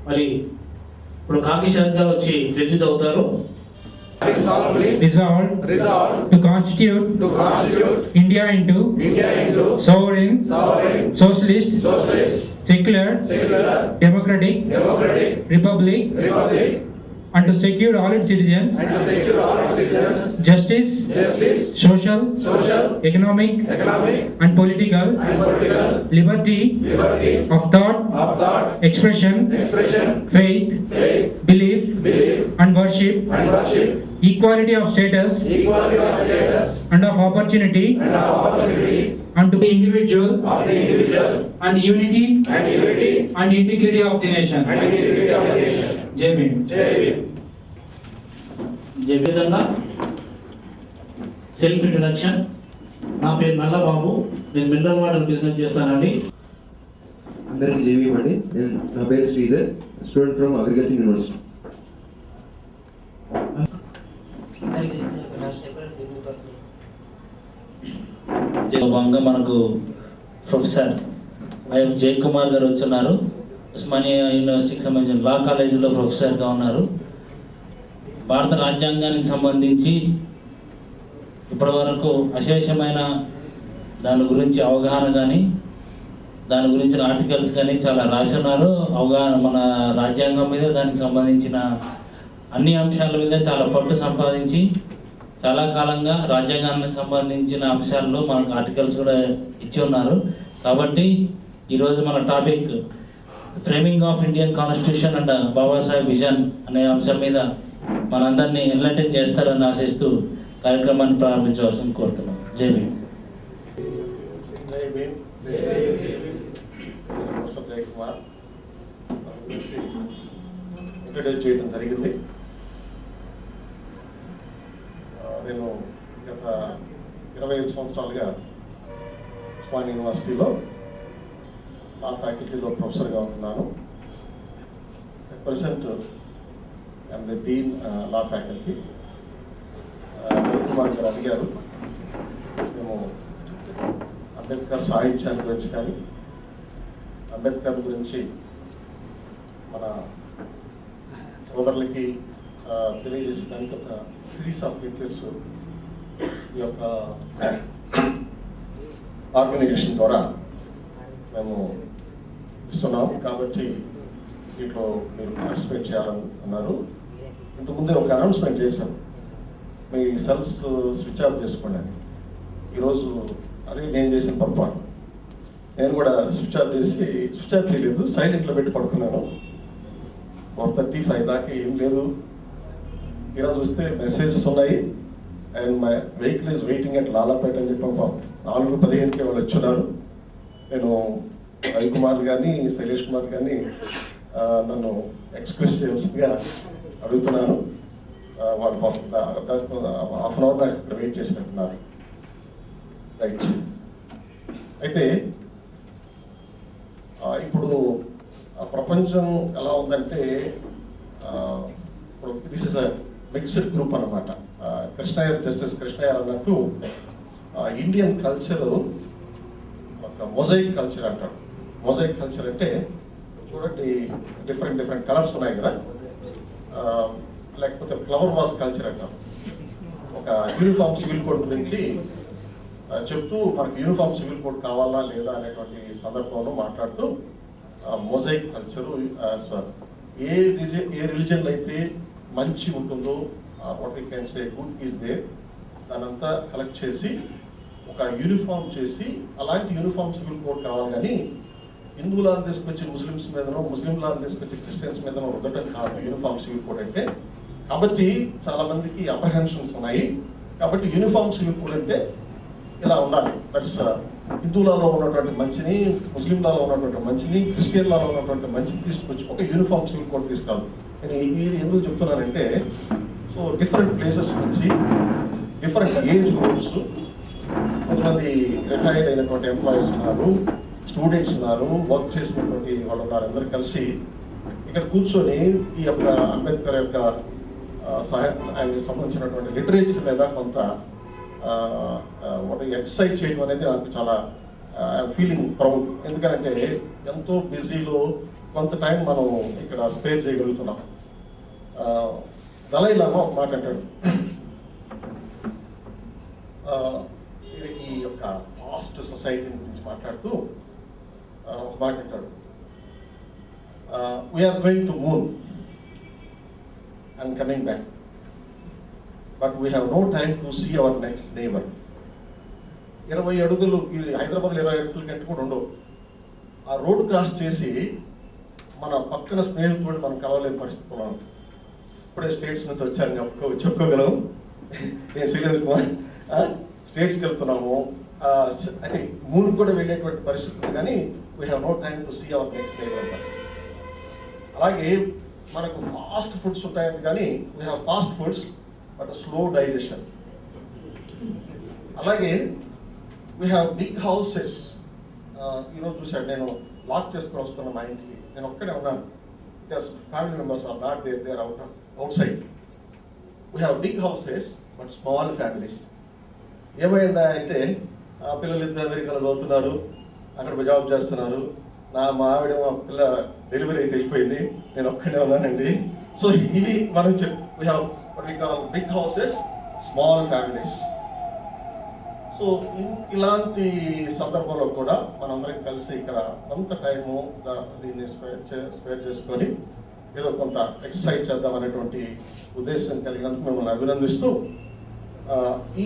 మరి ఇప్పుడు కాకి శరత్ గారు వచ్చి జడ్జి అవుతారు. Resolved to constitute India into sovereign, socialist, secular, democratic republic, and to secure all its citizens justice, social, economic, and political liberty of thought, expression, faith, belief, and worship, equality of status and of opportunity, and to the individual and unity and integrity of the nation. Jai Bhim. జై విధంగా self introduction. నా పేరు నల్లబాబు, నేను mineral water business చేస్తానండి. అందరికీ JB అండి. నా పేరు Sridhar, student from agriculture university. భాగంగా మనకు ప్రొఫెసర్ వైఎఫ్ జయకుమార్ గారు వచ్చున్నారు. ఉస్మానియా యూనివర్సిటీకి సంబంధించిన లా కాలేజీలో ప్రొఫెసర్గా ఉన్నారు. భారత రాజ్యాంగానికి సంబంధించి ఇప్పటి వరకు అశేషమైన దాని గురించి అవగాహన కానీ దాని గురించిన ఆర్టికల్స్ కానీ చాలా రాసి ఉన్నారు. అవగాహన మన రాజ్యాంగం మీద దానికి సంబంధించిన అన్ని అంశాల మీద చాలా పట్టు సంపాదించి చాలా కాలంగా రాజ్యాంగానికి సంబంధించిన అంశాల్లో మనకు ఆర్టికల్స్ కూడా ఇచ్చి ఉన్నారు. కాబట్టి ఈరోజు మన topic framing of Indian constitution and Babasaheb vision అనే అంశం మీద మనందరినీ ఎన్లైటన్ చేస్తారని ఆశిస్తూ కార్యక్రమాన్ని ప్రారంభించవలసింది కోరుతున్నాం. జై భీమ్. జయకుమార్ ఇంట్రడ్యూస్ చేయడం జరిగింది. నేను గత 25 సంవత్సరాలుగా ఉస్మానియా యూనివర్సిటీలో లా ఫ్యాకల్టీలో ప్రొఫెసర్గా ఉంటున్నాను. Present I'm the dean law faculty. Jayakumar garu అడిగారు, మేము అంబేద్కర్ సాహిత్యాన్ని గురించి కానీ అంబేద్కర్ గురించి మన సోదరులకి తెలియజేసడానికి ఒక సిరీస్ ఆఫ్ లెక్చర్స్ ఈ యొక్క ఆర్గనైజేషన్ ద్వారా మేము ఇస్తున్నాం. కాబట్టి దీంట్లో మీరు పార్టిసిపేట్ చేయాలని అన్నారు. ఇంతకుముందే ఒక అనౌన్స్మెంట్ చేశాం, మీ సెల్స్ స్విచ్ ఆఫ్ చేసుకోండి అని. ఈరోజు అదే నేను చేసిన పొరపాటు. నేను కూడా స్విచ్ ఆఫ్ చేయలేదు, సైలెంట్లో పెట్టి పడుకున్నాను. 4:35 దాకా ఏం లేదు. ఈరోజు వస్తే మెసేజెస్ ఉన్నాయి, and my vehicle is waiting at Lalapet అని చెప్పాం. 4:15కి వాళ్ళు వచ్చున్నారు. నేను రవికుమార్ కానీ శైలేష్ కుమార్ కానీ నన్ను ఎక్స్క్యూజ్ చేయాల్సిందిగా అడుగుతున్నాను. వాళ్ళు హాఫ్ అన్ అవర్ దాకా ఇక్కడ వెయిట్ చేసినట్టున్నారు. రైట్. అయితే ఇప్పుడు ప్రపంచం ఎలా ఉందంటే, ఇప్పుడు this is a mixed group అన్నమాట. కృష్ణయ్య జస్టిస్ కృష్ణయ్య అన్నట్టు ఇండియన్ కల్చర్ ఒక మొజైక్ కల్చర్ అంటారు. మొజైక్ కల్చర్ అంటే చూడండి, డిఫరెంట్ కలర్స్ ఉన్నాయి కదా, లేకపోతే ఫ్లవర్ వాస్ కల్చర్ అంటారు. ఒక యూనిఫామ్ సివిల్ కోడ్ గురించి చెప్తూ మనకు యూనిఫామ్ సివిల్ కోడ్ కావాలా లేదా అనేటువంటి సందర్భంలో మాట్లాడుతూ మొజైక్ కల్చరు, ఏ రిలీజన్లో అయితే మంచి ఉంటుందో, what we can say good is there, దానంతా కలెక్ట్ చేసి ఒక యూనిఫామ్ చేసి అలాంటి యూనిఫామ్ సివిల్ కోడ్ కావాలి. కానీ హిందువులను తీసుకొచ్చి ముస్లిమ్స్ మీదనో, ముస్లింలను తీసుకొచ్చి క్రిస్టియన్స్ మీదనో రుద్దటం కాదు యూనిఫామ్ సివిల్ కోడ్ అంటే. కాబట్టి చాలా మందికి అప్రహెన్షన్స్ ఉన్నాయి. కాబట్టి యూనిఫామ్ సివిల్ కోడ్ అంటే ఇలా ఉండాలి. దట్స్ హిందువులలో ఉన్నటువంటి మంచిని, ముస్లింలలో ఉన్నటువంటి మంచిని, క్రిస్టియన్లలో ఉన్నటువంటి మంచిని తీసుకొచ్చి ఒక యూనిఫామ్ సివిల్ కోడ్ తీసుకురాదు. నేను ఇది ఎందుకు చెప్తున్నానంటే, సో డిఫరెంట్ ప్లేసెస్ నుంచి డిఫరెంట్ ఏజ్ గ్రూప్స్, కొంతమంది రిటైర్డ్ అయినటువంటి ఎంప్లాయీస్ ఉన్నారు, స్టూడెంట్స్ ఉన్నారు, వర్క్ చేసినటువంటి వాళ్ళు ఉన్నారు. అందరూ కలిసి ఇక్కడ కూర్చొని ఈ యొక్క అంబేద్కర్ యొక్క ఆయనకి సంబంధించినటువంటి లిటరేచర్ మీద కొంత ఎక్సర్సైజ్ చేయడం అనేది నాకు చాలా ఐఎమ్ ఫీలింగ్ ప్రౌడ్. ఎందుకంటే ఎంతో బిజీలో కొంత టైం మనం ఇక్కడ స్పేర్ చేయగలుగుతున్నాం. దలై లామా ఒక మాట అంటాడు, ఈ యొక్క ఫాస్ట్ సొసైటీ గురించి మాట్లాడుతూ ఒక మాట అంటాడు, we are going to moon and coming back, but we have no time to see our next neighbour. 20 అడుగులు ఈ హైదరాబాద్లో 20 అడుగుల కంటే కూడా ఉండవు. ఆ రోడ్ క్రాస్ చేసి మన పక్కన స్నేహితుడు మనం కలవలేని పరిస్థితి ఉన్నాం. ఇప్పుడే స్టేట్స్ నుంచి వచ్చాను చెప్పుకోగలం. నేను శ్రీలేంద్ర కుమార్ స్టేట్స్కి వెళ్తున్నాము, అంటే మూడుకు కూడా వెళ్ళేటువంటి పరిస్థితి ఉంది, కానీ we have no time to see our next neighbour అంటారు. అలాగే మనకు ఫాస్ట్ ఫుడ్స్ ఉంటాయండి, కానీ we have fast foods but slow digestion. అలాగే వీ హ్యావ్ బిగ్ హౌసెస్. ఈరోజు చూశాడు, నేను లాక్ చేసుకొని వస్తున్నా మా ఇంటికి, నేను ఒక్కడే ఉన్నాను, because family members are not there, they are outside. We have big houses but small families. ఏమైందా అంటే పిల్లలు ఇద్దరు అమెరికాలో చదువుతున్నారు, అక్కడ జాబ్ చేస్తున్నారు, మా ఆవిడ మా పిల్ల డెలివరీ అయితే వెళ్ళిపోయింది, నేను ఒక్కడే ఉన్నానండి. సో ఇది మనం we have what we call big houses, small families. So ఇలాంటి సందర్భంలో కూడా మనందరం కలిసి ఇక్కడ కొంత టైము దీన్ని స్పేర్ చేసుకొని ఏదో కొంత ఎక్సర్సైజ్ చేద్దాం అనేటువంటి ఉద్దేశం కలిగినందుకు మిమ్మల్ని అభినందిస్తూ,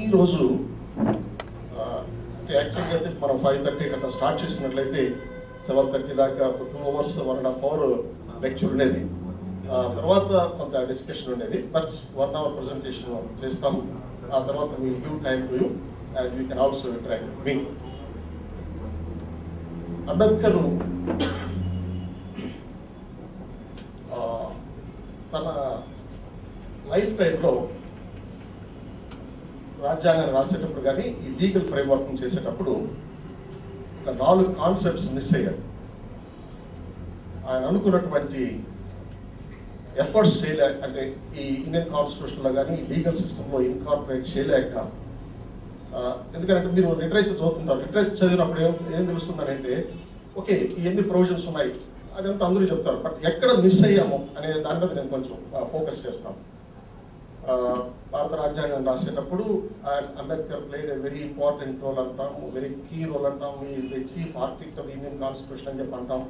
ఈరోజు యాక్చువల్గా అయితే మనం 5:30 గంట స్టార్ట్ చేసినట్లయితే 7:30 దాకా 2 hours 1.5 hour లెక్చర్ ఉండేది, తర్వాత కొంత డిస్కషన్ ఉండేది. బట్ 1 hour ప్రజెంటేషన్ చేస్తాం, ఆ తర్వాత will give time to you and you can also interact with me. Ambedkar తన లైఫ్ టైంలో రాజ్యాంగాన్ని రాసేటప్పుడు కానీ ఈ లీగల్ ఫ్రేమ్వర్క్ చేసేటప్పుడు ఒక 4 కాన్సెప్ట్స్ మిస్ అయ్యారు. ఆయన అనుకున్నటువంటి ఎఫర్ట్స్ చేయలేక, అంటే ఈ ఇండియన్ కాన్స్టిట్యూషన్లో కానీ లీగల్ సిస్టంలో ఇన్కార్పొరేట్ చేయలేక, ఎందుకంటే మీరు లిటరేచర్ చదువుతుంటారు, లిటరేచర్ చదివినప్పుడు ఏం తెలుస్తుందనంటే ఓకే ఎన్ని ప్రొవిజన్స్ ఉన్నాయి అదంతా అందరూ చెప్తారు, బట్ ఎక్కడ మిస్ అయ్యాము అనే దాని మీద నేను కొంచెం ఫోకస్ చేస్తాను. భారత రాజ్యాంగం రాసేటప్పుడు Ambedkar played a very important role అంటాం, వెరీ కీ రోల్ అంటాం, is the chief architect of Indian constitution అని చెప్పి అంటాం.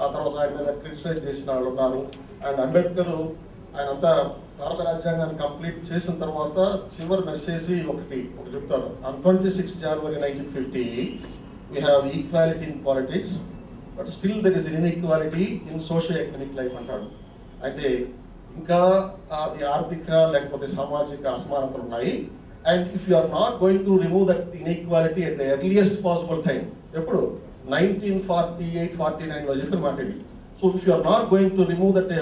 ఆ తర్వాత ఆయన మీద క్రిటిసైజ్ చేసిన వాళ్ళు ఉన్నారు. అండ్ అంబేద్కర్ ఆయన అంతా భారత రాజ్యాంగాన్ని కంప్లీట్ చేసిన తర్వాత చివరి మెసేజ్ ఒకటి చెప్తారు, on 26 January 1950 we have equality in politics but still there is inequality in socio economic life అంటాడు. అంటే ఇంకా అది ఆర్థిక లేకపోతే సామాజిక అసమానతలు ఉన్నాయి. And if you are not going to remove that inequality at the earliest possible time, ఎప్పుడు 1948-49లో చెప్పిన మాట ఇది. So if you are not going to remove that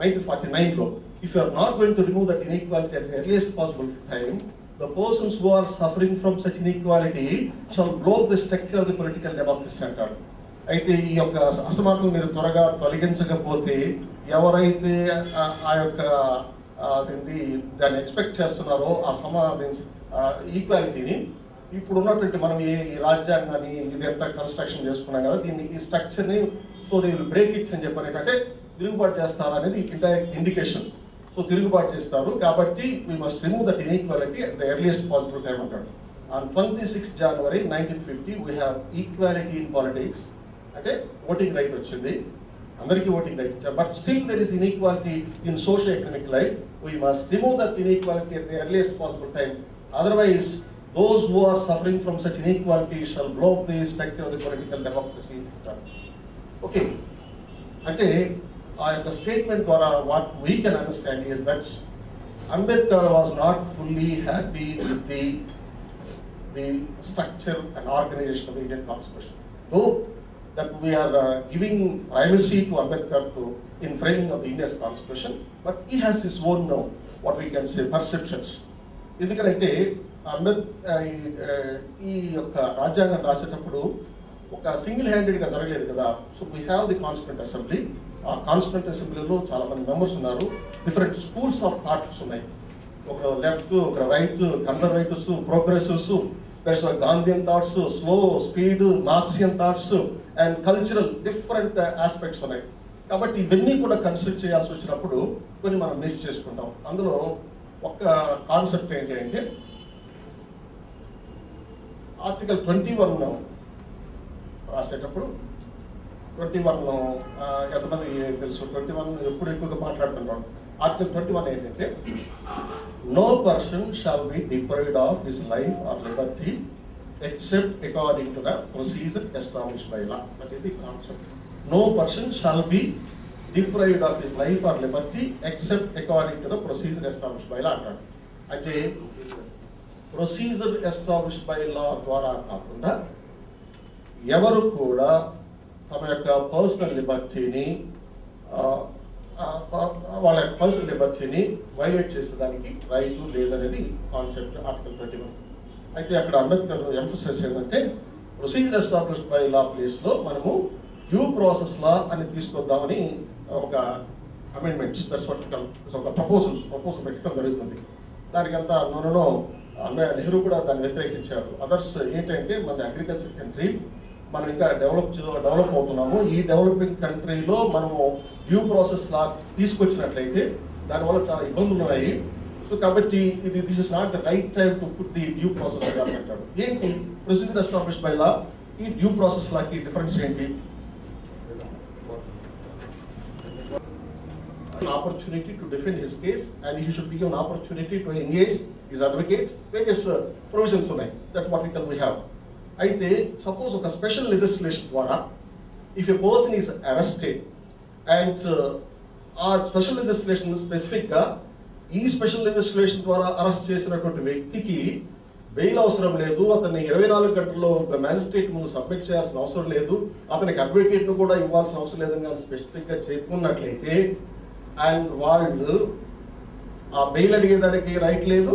1949లో, if you are not going to remove that inequality at the earliest possible time, the persons who are suffering from such inequality shall blow the structure of the political democracy అంటారు. అయితే ఈ యొక్క అసమానతను మీరు త్వరగా తొలగించకపోతే ఎవరైతే ఆ యొక్క దాన్ని ఎక్స్పెక్ట్ చేస్తున్నారో ఆ ఈక్వాలిటీని, ఇప్పుడు ఉన్నటువంటి మనం ఈ రాజ్యాంగాన్ని ఇదంతా కన్స్ట్రక్షన్ చేసుకున్నాం కదా, దీన్ని ఈ స్ట్రక్చర్ని so they will break it అని చెప్పారంటే తిరుగుబాటు చేస్తారు అనేది ఇండైరెక్ట్ ఇండికేషన్. సో తిరుగుబాటు చేస్తారు కాబట్టి we must remove that inequality at the earliest possible time అంటాడు. On 26 January 1950 we have equality in politics, అంటే ఓటింగ్ రైట్ వచ్చింది, అందరికీ ఓటింగ్ రైట్ ఇచ్చారు, but still there is inequality in socio economic life. We must remove that inequality at the earliest possible time, otherwise those who are suffering from such inequality shall blow up the structure of the political democracy. Okay, అంటే ఆ యొక్క statement ద్వారా what we can understand is that Ambedkar was not fully happy with the structure and organization of the Indian constitution. Though that we are giving primacy to Ambedkar to in framing of the Indian constitution, but he has his own what we can say perceptions. ఎందుకంటే ఈ యొక్క రాజ్యాంగం రాసేటప్పుడు ఒక single హ్యాండెడ్గా జరగలేదు కదా. So we have the constituent assembly. ఆ కాన్స్టిట్యూంట్ అసెంబ్లీలో చాలా మంది మెంబర్స్ ఉన్నారు, డిఫరెంట్ స్కూల్స్ ఆఫ్ థాట్స్ ఉన్నాయి, ఒక లెఫ్ట్, ఒక right, కన్సర్వేటివ్స్, ప్రోగ్రెసివ్స్, there's a Gandhian thoughts, slow, speed, Marxian thoughts, and cultural different aspects ఉన్నాయి. కాబట్టి ఇవన్నీ కూడా కన్సిడర్ చేయాల్సి వచ్చినప్పుడు కొన్ని మనం మిస్ చేసుకుంటాం. అందులో ఒక కాన్సెప్ట్ ఏంటి అంటే ఆర్టికల్ 21 రాసేటప్పుడు 21 ఎంతమంది తెలుసు? 21 ఎప్పుడు ఎక్కువగా మాట్లాడుతుంటాం. ఆర్టికల్ 21 ఏంటంటే no person shall be deprived of his life or liberty except according to the procedure established by law. But ఇది concept. No person shall be deprived of his life or liberty except according to the procedure established by law అంటాడు. అంటే procedure established by లా ద్వారా కాకుండా ఎవరు కూడా తమ యొక్క personal లిబర్టీని వాళ్ళ యొక్క పర్సనల్ లిబర్టీని వైలేట్ చేసేదానికి రైట్ లేదనేది కాన్సెప్ట్ ఆర్టికల్ 31. అయితే అక్కడ అంబేద్కర్ ఎంఫసైజ్ ఏంటంటే ప్రొసీజర్ ఎస్టాబ్లిష్డ్ బై లా ప్లేస్లో మనము డ్యూ ప్రాసెస్ లా అని తీసుకొద్దామని ఒక అమెండ్మెంట్స్ ఒక ప్రపోజల్ పెట్టడం జరుగుతుంది. దానికంతా నూనెలో నెహ్రూ కూడా దాన్ని వ్యతిరేకించాడు. అదర్స్ ఏంటంటే మన అగ్రికల్చర్ కంట్రీ, మనం ఇంకా డెవలప్ అవుతున్నాము. ఈ డెవలపింగ్ కంట్రీలో మనము డ్యూ ప్రాసెస్ లా తీసుకొచ్చినట్లయితే దానివల్ల చాలా ఇబ్బందులు ఉన్నాయి. సో కాబట్టి this is not the right time to put the due process law అంటాడు. ఏంటి ప్రొసీజర్ ఎస్టాబ్లిష్డ్ బై లా, ఈ డ్యూ ప్రాసెస్ లాకి డిఫరెన్స్ ఏంటి? An opportunity to defend his case and he should be given an opportunity to engage his advocate. Various provisions ఉన్నాయి. That what we have. అయితే suppose ఒక special legislation ద్వారా if a person is arrested and ఆ special legislation స్పెసిఫిక్గా ఈ special legislation ద్వారా arrest చేసినటువంటి వ్యక్తికి బెయిల్ అవసరం లేదు, అతన్ని 24 గంటల్లో మ్యాజిస్ట్రేట్ ముందు సబ్మిట్ చేయాల్సిన అవసరం లేదు, అతనికి అడ్వకేట్ను కూడా ఇవ్వాల్సిన అవసరం లేదని కానీ స్పెసిఫిక్గా చెప్పుకున్నట్లయితే అండ్ వాళ్ళు ఆ బెయిల్ అడిగేదానికి రైట్ లేదు,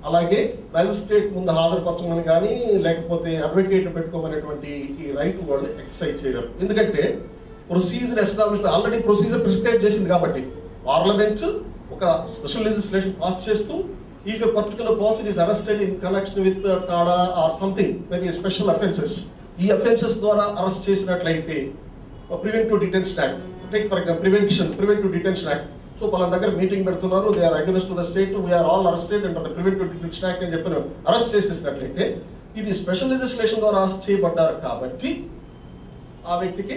అలాగే మ్యాజిస్ట్రేట్ ముందు హాజరుపరచమని కానీ లేకపోతే అడ్వకేట్ పెట్టుకోమనేటువంటి ఈ రైట్ వాళ్ళు ఎక్సర్సైజ్ చేయరు. ఎందుకంటే procedure establish already procedure prescribe చేసింది కాబట్టి పార్లమెంట్ ఒక స్పెషల్ లెజిస్లేషన్ పాస్ చేస్తూ if a particular person is arrested in connection with TADA or something maybe special offences, ఈ అఫెన్సెస్ ద్వారా అరెస్ట్ చేసినట్లయితే preventive detention act, take for example preventive detention act. So వాళ్ళ దగ్గర meeting పెడుతున్నారు, they are against the state, we are all arrested and the preventive detention act అని చెప్పిన arrest చేసేసినట్లయితే ఇది స్పెషల్ లెజిస్లేషన్ ద్వారా అరెస్ట్ చేయబడ్డారు కాబట్టి ఆ వ్యక్తికి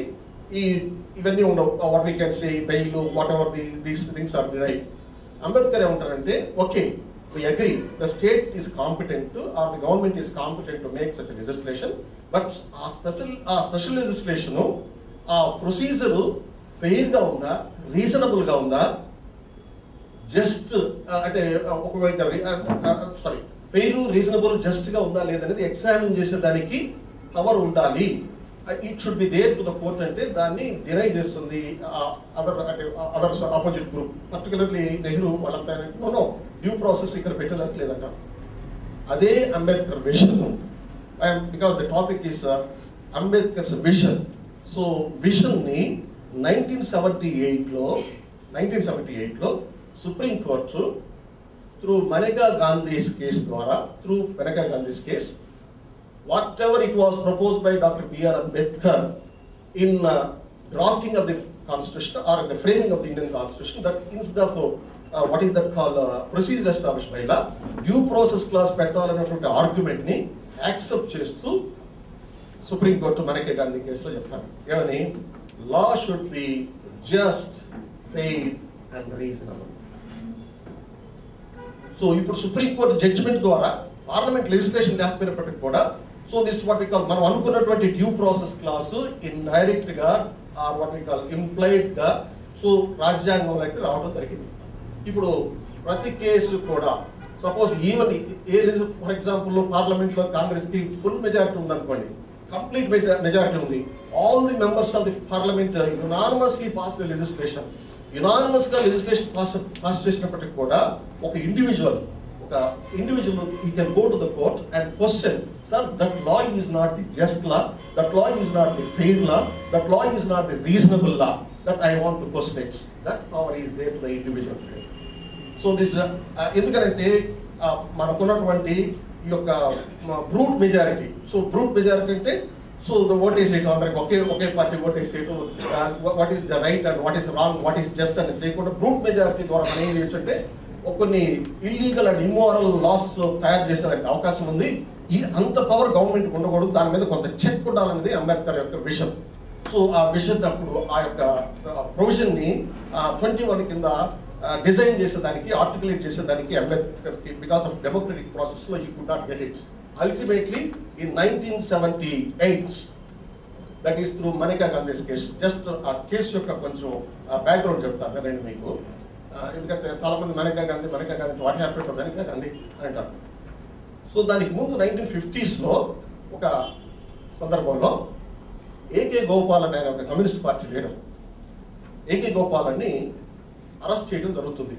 ఇవన్నీ ఉండవు. What we can say bail whatever these things are denied. Ambedkar ఏమంటారంటే okay we agree the state is competent to or the government is competent to make such a legislation, but a special legislation ఆ procedure fair గా ఉందా, reasonable గా ఉందా, just అంటే fair reasonable just గా ఉందా లేదనేది ఎగ్జామిన్ చేసేదానికి పవర్ ఉండాలి. It should be there to the court అంటే దాన్ని డినై చేస్తుంది others opposite group, particularly Nehru వాళ్ళంతా నో డ్యూ ప్రాసెస్ ఇక్కడ పెట్టడానికి లేదంట. అదే Ambedkar vision, because the topic is Ambedkar's vision. So విషన్ని 1978లో supreme court through Maneka Gandhi's case ద్వారా whatever it was proposed by Dr. B.R. Ambedkar in drafting of the constitution or in the framing of the Indian constitution, that instead of what is that called procedure established by law, due process clause పెట్టాలన్నటువంటి argument ని accept చేస్తూ supreme court Maneka Gandhi కేసులో చెప్తారు ఏమని, law should be just, fair and reasonable. So ఇప్పుడు supreme court judgement ద్వారా parliament legislation లేకపోయినప్పటికీ కూడా so this what we call మనం అనుకున్నటువంటి డ్యూ ప్రాసెస్ క్లాస్ ఇండైరెక్ట్ గా or what we call implied గా సో రాజ్యాంగంలోకి రావడం జరిగింది. ఇప్పుడు ప్రతి కేసు కూడా suppose even for example parliament లో కాంగ్రెస్ కి ఫుల్ మెజారిటీ ఉందనుకోండి, కంప్లీట్ మెజారిటీ ఉంది, all the members of the parliament unanimously pass legislation, unanimous గా లెజిస్లేషన్ పాస్ చేసినప్పటికీ కూడా ఒక individual he can go to the court and question, sir, that law is not the just law, that law is not the fair law, that law is not the reasonable law, that I want to question it. That power is there to the individual. So this ఎందుకంటే మనకున్నటువంటి ఈ యొక్క brute majority. So brute majority అంటే so ఓటేసేయటం, అందరికి ఒకే party ఓటేసేయటం, what is the right and what is wrong, what is just అని చేయకుండా బ్రూట్ మెజారిటీ ద్వారా మనం ఏం చేయొచ్చు అంటే కొన్ని ఇల్లీగల్ అండ్ ఇమ్మోరల్ లాస్ తయారు చేసేదానికి అవకాశం ఉంది. ఈ అంత పవర్ గవర్నమెంట్ ఉండకూడదు, దాని మీద కొంత చెక్ ఉండాలనేది అంబేద్కర్ యొక్క విషన్. సో ఆ విషన్ అప్పుడు ఆ యొక్క ప్రొవిజన్ ని 21 కింద డిజైన్ చేసేదానికి, ఆర్టికులేట్ చేసేదానికి అంబేద్కర్కి బికాస్ ఆఫ్ డెమోక్రటిక్ ప్రాసెస్ లో he could not get it. Ultimately, in 1978, that is through Maneka Gandhi's case. Just ఆ కేసు యొక్క కొంచెం బ్యాక్గ్రౌండ్ చెప్తాను కదండి మీకు. ఎందుకంటే చాలా మంది Maneka Gandhi what happened to Maneka Gandhi అని అంటారు. సో దానికి ముందు 1950s లో ఒక సందర్భంలో ఏకే గోపాల్ అని ఆయన ఒక కమ్యూనిస్ట్ పార్టీ లీడర్, ఏకే గోపాలని అరెస్ట్ చేయడం జరుగుతుంది.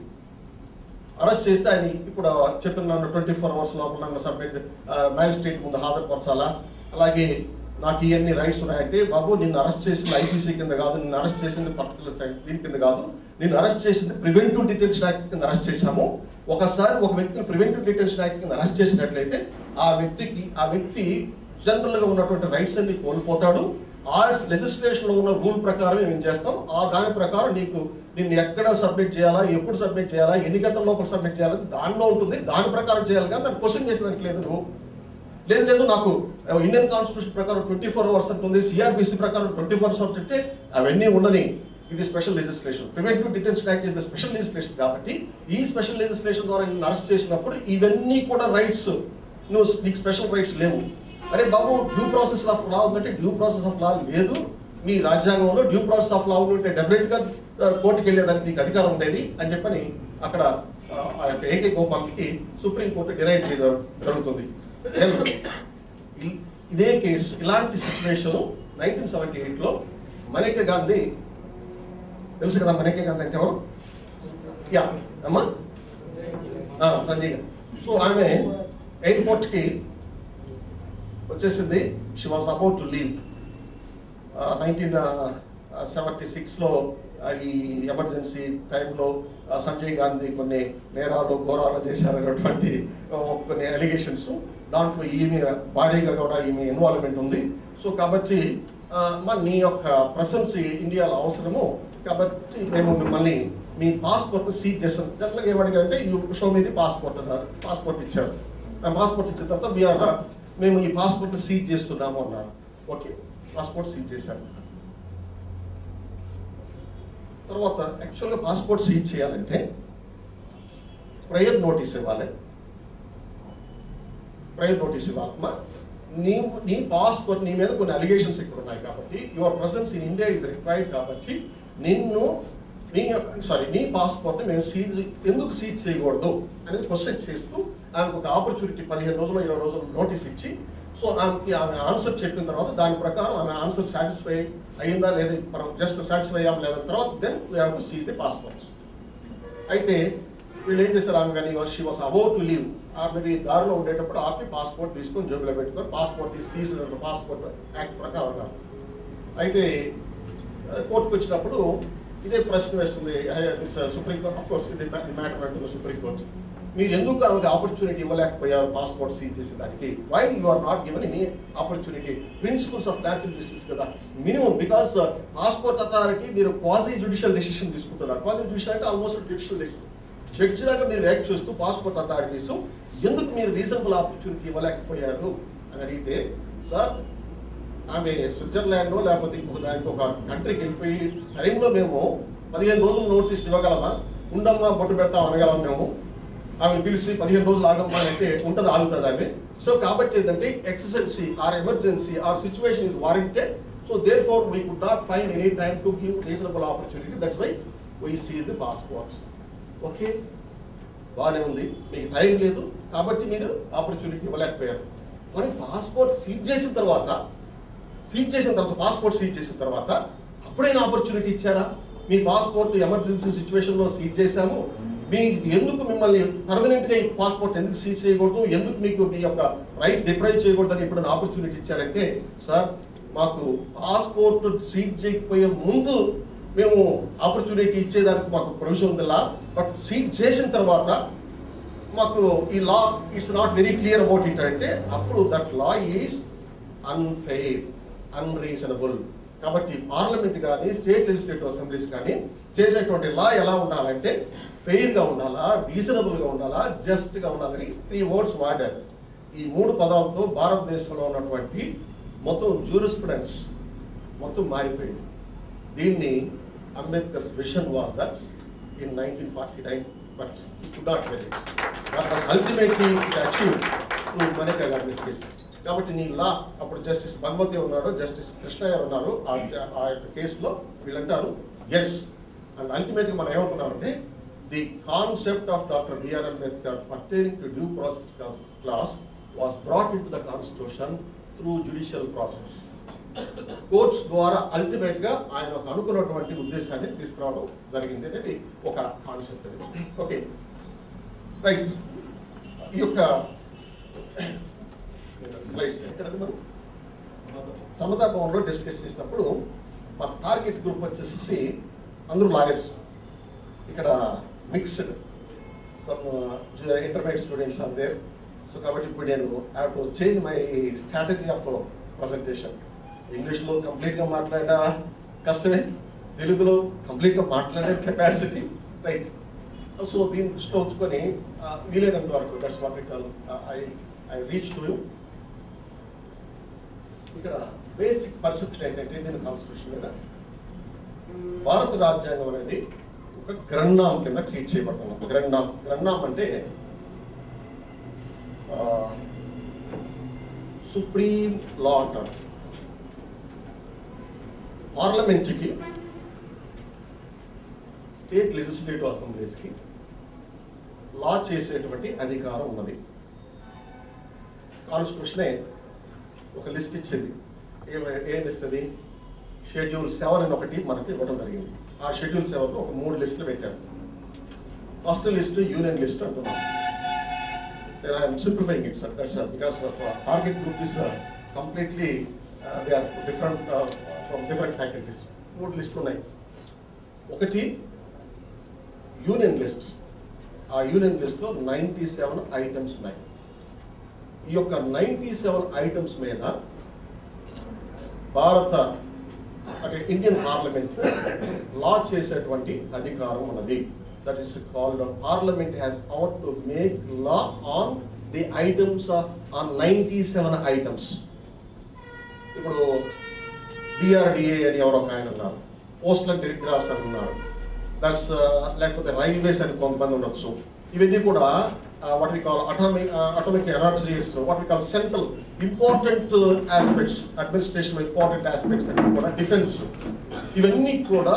అరెస్ట్ చేస్తే ఆయన ఇప్పుడు చెప్పిన 24 hours లోపల నన్ను సబ్మిట్ మ్యాజిస్ట్రేట్ ముందు హాజరుపరచాలా, అలాగే నాకు ఇవన్నీ రైట్స్ ఉన్నాయంటే, బాబు నిన్ను అరెస్ట్ చేసింది ఐపీసీ కింద కాదు, నిన్ను అరెస్ట్ చేసింది పర్టికులర్ దీని కింద కాదు, నిన్ను అరెస్ట్ చేసింది ప్రివెంటివ్ డిటెన్షన్ యాక్ట్ కింద అరెస్ట్ చేశాము. ఒకసారి ఒక వ్యక్తిని ప్రివెంటివ్ డిటెన్షన్ యాక్ట్ కింద అరెస్ట్ చేసినట్లయితే ఆ వ్యక్తి జనరల్ గా ఉన్నటువంటి రైట్స్ అన్ని కోల్పోతాడు. ఆ లెజిస్లేషన్ లో ఉన్న రూల్ ప్రకారం ఏం చేస్తాం, ఆ దాని ప్రకారం నిన్ను ఎక్కడ సబ్మిట్ చేయాలా, ఎప్పుడు సబ్మిట్ చేయాలా, ఎన్ని గంటల లోపల సబ్మిట్ చేయాలని దానిలో ఉంటుంది, దాని ప్రకారం చేయాలి. కానీ దాన్ని క్వశ్చన్ చేసేదానికి లేదు. నువ్వు లేదు నాకు ఇండియన్ కాన్స్టిట్యూషన్ ప్రకారం 24 hours ఉంటుంది, సిఆర్బిసి ప్రకారం 24 hours అంటే అవన్నీ ఉండని. ఇది special legislation. Preventive detention act is the special legislation. కాబట్టి ఈ స్పెషల్ లెజిస్లేషన్ ద్వారా నిన్ను అరెస్ట్ చేసినప్పుడు ఇవన్నీ కూడా రైట్స్, నీకు స్పెషల్ రైట్స్ లేవు. అరే బాబు, డ్యూ ప్రాసెస్ ఆఫ్ లా ఉందంటే డ్యూ ప్రాసెస్ ఆఫ్ లా లేదు. మీ రాజ్యాంగంలో డ్యూ ప్రాసెస్ ఆఫ్ లా ఉంటే డెఫినెట్ గా కోర్టుకి వెళ్ళేదానికి నీకు అధికారం ఉండేది అని చెప్పని అక్కడ ఆ యొక్క ఏకే గోపాల్కి సుప్రీంకోర్టు డిరైవ్ చేయడం జరుగుతుంది. ఇదే కేసు, ఇలాంటి సిచ్యువేషన్ 1978లో మనకా గాంధీ, తెలుసు కదా మనకా గాంధీ అంటే ఎవరు? యా అమ్మా, సంజయ్. సో ఆమె ఎయిర్పోర్ట్ కి వచ్చేసింది. She was about to leave. 1976లో ఈ ఎమర్జెన్సీ టైంలో సంజయ్ గాంధీ కొన్ని నేరాలు ఘోరాలు చేశారనేటువంటి కొన్ని అలిగేషన్స్, దాంట్లో ఈమె భారీగా కూడా ఈమె ఇన్వాల్వ్మెంట్ ఉంది. సో కాబట్టి నీ యొక్క ప్రెసెన్స్ ఇండియాలో అవసరము, కాబట్టి మేము మిమ్మల్ని మీ పాస్పోర్ట్ సీజ్ చేస్తాం. జనరల్గా ఏమడిగారంటే యూ షో మీది పాస్పోర్ట్ అన్నారు. పాస్పోర్ట్ ఇచ్చారు. పాస్పోర్ట్ ఇచ్చిన తర్వాత మేము ఈ పాస్పోర్ట్ సీజ్ చేస్తున్నాము అన్నారు. ఓకే, పాస్పోర్ట్ సీజ్ చేశారు. తర్వాత యాక్చువల్గా పాస్పోర్ట్ సీజ్ చేయాలంటే ప్రయర్ నోటీస్ ఇవ్వాలి. నీ పాస్పోర్ట్, నీ మీద కొన్ని అలిగేషన్స్ ఇక్కడ ఉన్నాయి కాబట్టి, your presence in India is required కాబట్టి నీ పాస్పోర్ట్ మేము ఎందుకు సీజ్ చేయకూడదు అనేది క్వశ్చన్ చేస్తూ ఆమెకు ఒక ఆపర్చునిటీ 15 రోజులు 20 రోజులు నోటీస్ ఇచ్చి, సో ఆమె ఆన్సర్ చెప్పిన తర్వాత దాని ప్రకారం ఆమె ఆన్సర్ సాటిస్ఫై అయ్యిందా లేదా, మనం జస్ట్ సాటిస్ఫై అయ్యాం లేదా తర్వాత then we have to see the passports. అయితే వీళ్ళు ఏం చేస్తారు, ఆమె కానీ she was about to leave, ఆమెది దారిలో ఉండేటప్పుడు ఆపి పాస్పోర్ట్ తీసుకొని జేబులో పెట్టుకొని పాస్పోర్ట్ సీజ్ పాస్పోర్ట్ యాక్ట్ ప్రకారం. అయితే కోర్టుకు వచ్చినప్పుడు ఇదే ప్రశ్న వేస్తుంది సుప్రీంకోర్టు. అఫ్ కోర్స్ ఇది మ్యాటర్ అంటుంది సుప్రీంకోర్టు. మీరు ఎందుకు ఆమెకు ఆపర్చునిటీ ఇవ్వలేకపోయారు పాస్పోర్ట్ సీజ్ చేసేదానికి? Why you are not given any opportunity? Principles of natural justice కదా మినిమం. బికాస్ పాస్పోర్ట్ అథారిటీ మీరు క్వాజీ జ్యుడిషియల్ డెసిషన్ తీసుకుంటున్నారు. క్వాజీ జ్యుడిషియల్ అంటే ఆల్మోస్ట్ జ్యుడిషియల్ డెసిషన్. జడ్జి లాగా మీరు రియాక్ట్ చేస్తూ పాస్పోర్ట్ అథారిటీస్ ఎందుకు మీరు రీజనబుల్ ఆపర్చునిటీ ఇవ్వలేకపోయారు అని అడిగితే, సార్ ఆమె స్విట్జర్లాండ్ లేకపోతే ఇంకొక కంట్రీకి వెళ్ళిపోయి టైంలో మేము 15 రోజులు నోటీస్ ఇవ్వగలమా? ఉండమ్మా బొట్టు పెడతాం అనగలం మేము. ఆమె పిలిచి 15 రోజులు ఆగమ్మా అంటే ఉంటుంది, ఆగుతుంది ఆమె. సో కాబట్టి ఏంటంటే exigency or emergency or situation is warranted. So therefore we could not find any time to give reasonable opportunity. That's why we seize the passports. Okay, బాగానే ఉంది, మీకు టైం లేదు కాబట్టి మీరు ఆపర్చునిటీ ఇవ్వలేకపోయారు. మరి పాస్పోర్ట్ సీజ్ చేసిన తర్వాత passport seize చేసిన తర్వాత అప్పుడైనా ఆపర్చునిటీ ఇచ్చారా? మీ పాస్పోర్ట్ ఎమర్జెన్సీ సిచ్యువేషన్లో సీజ్ చేశాము, ఎందుకు మిమ్మల్ని పర్మనెంట్గా ఈ పాస్పోర్ట్ ఎందుకు సీజ్ చేయకూడదు, ఎందుకు మీకు మీ యొక్క రైట్ డిప్రైవ్ చేయకూడదు అని ఎప్పుడైనా ఆపర్చునిటీ ఇచ్చారంటే, సార్ మాకు పాస్పోర్ట్ సీజ్ చేయకపోయే ముందు మేము ఆపర్చునిటీ ఇచ్చేదానికి మాకు ప్రొవిజన్ ఉందిలా, బట్ సీజ్ చేసిన తర్వాత మాకు ఈ law it's not very clear about it అంటే అప్పుడు that law is unfair, unreasonable. కాబట్టి పార్లమెంట్ కానీ స్టేట్ లెజిస్లేటివ్ అసెంబ్లీస్ కానీ చేసేటువంటి లా ఎలా ఉండాలంటే ఫెయిర్గా ఉండాలా, రీజనబుల్గా ఉండాలా, జస్ట్గా ఉండాలని 3 words వాడారు. ఈ 3 పదాలతో భారతదేశంలో ఉన్నటువంటి మొత్తం జూరిస్ప్రుడెన్స్ మొత్తం మారిపోయింది. దీన్ని Ambedkar's vision was that in 1949, but could not very that was ultimately achieved through Maneka Gandhi's case. కాబట్టి నీ లా అప్పుడు జస్టిస్ భగవతి ఉన్నారు, జస్టిస్ కృష్ణ గారు ఉన్నారు ఆ యొక్క కేసులో. వీళ్ళంటారు ఎస్, అండ్ అల్టిమేట్గా మనం ఏమంటున్నామంటే the concept of doctor BR Ambedkar pertaining to due process clause was brought in to the constitution through judicial process. Courts ద్వారా అల్టిమేట్ గా ఆయన అనుకున్నటువంటి ఉద్దేశాన్ని తీసుకురావడం జరిగింది అనేది ఒక కాన్సెప్ట్. Okay right. ఈ యొక్క స్లైడ్స్ ఎక్కడది మనం సమతా భవన్లో డిస్కస్ చేసినప్పుడు మన టార్గెట్ గ్రూప్ వచ్చేసి అందరూ లాయర్స్, ఇక్కడ mixed some intermediate students are there. So కాబట్టి ఇప్పుడు నేను have to change my strategy of presentation. ఇంగ్లీష్లో కంప్లీట్గా మాట్లాడా కష్టమే, తెలుగులో కంప్లీట్గా మాట్లాడే కెపాసిటీ రైట్. సో దీన్ని దృష్టిలో ఉంచుకొని వీలైనంత వరకు that's what we call I reach to you. ఇక్కడ బేసిక్ పర్సెప్షన్ ఏంటంటే నేను కాన్స్టిట్యూషన్ మీద భారత రాజ్యాంగం అనేది ఒక గ్రంథం కింద ట్రీట్ చేయబడుతున్నాం. గ్రంథం అంటే సుప్రీం లా అంటారు. పార్లమెంట్కి, స్టేట్ లెజిస్లేటివ్ అసెంబ్లీస్కి లా చేసేటువంటి అధికారం ఉన్నది. కాన్స్టిట్యూషనే ఒక లిస్ట్ ఇచ్చింది. ఏ లిస్ట్ అది? షెడ్యూల్ 7 అని ఒకటి మనకి ఇవ్వడం జరిగింది. ఆ షెడ్యూల్ 7లో ఒక 3 లిస్టులు పెట్టారు. ఫస్ట్ లిస్ట్ యూనియన్ లిస్ట్ అంటున్నాం. I'm simplifying it sir, that's because target group is completely they are different from different faculties. 3 లిస్టులు ఉన్నాయి. ఒకటి యూనియన్ లిస్ట్. ఆ యూనియన్ లిస్ట్లో 97 ఐటమ్స్ ఉన్నాయి. ఈ యొక్క 97 ఐటమ్స్ మీద భారత అంటే ఇండియన్ పార్లమెంట్ లా చేసేటువంటి అధికారం ఉన్నది. That is called parliament has power to make law on the items on 97 items. ఇప్పుడు డిఆర్డిఏ అని ఎవరో ఒక ఆయన ఉన్నారు, పోస్టల్ అండ్ టెలిగ్రాఫ్స్ అని ఉన్నారు, దట్స్ లేకపోతే రైల్వేస్ అని కొంతమంది ఉండొచ్చు. ఇవన్నీ కూడా what we call atomic energies, what we call central important aspects, administration important aspects and కూడా డిఫెన్స్. ఇవన్నీ కూడా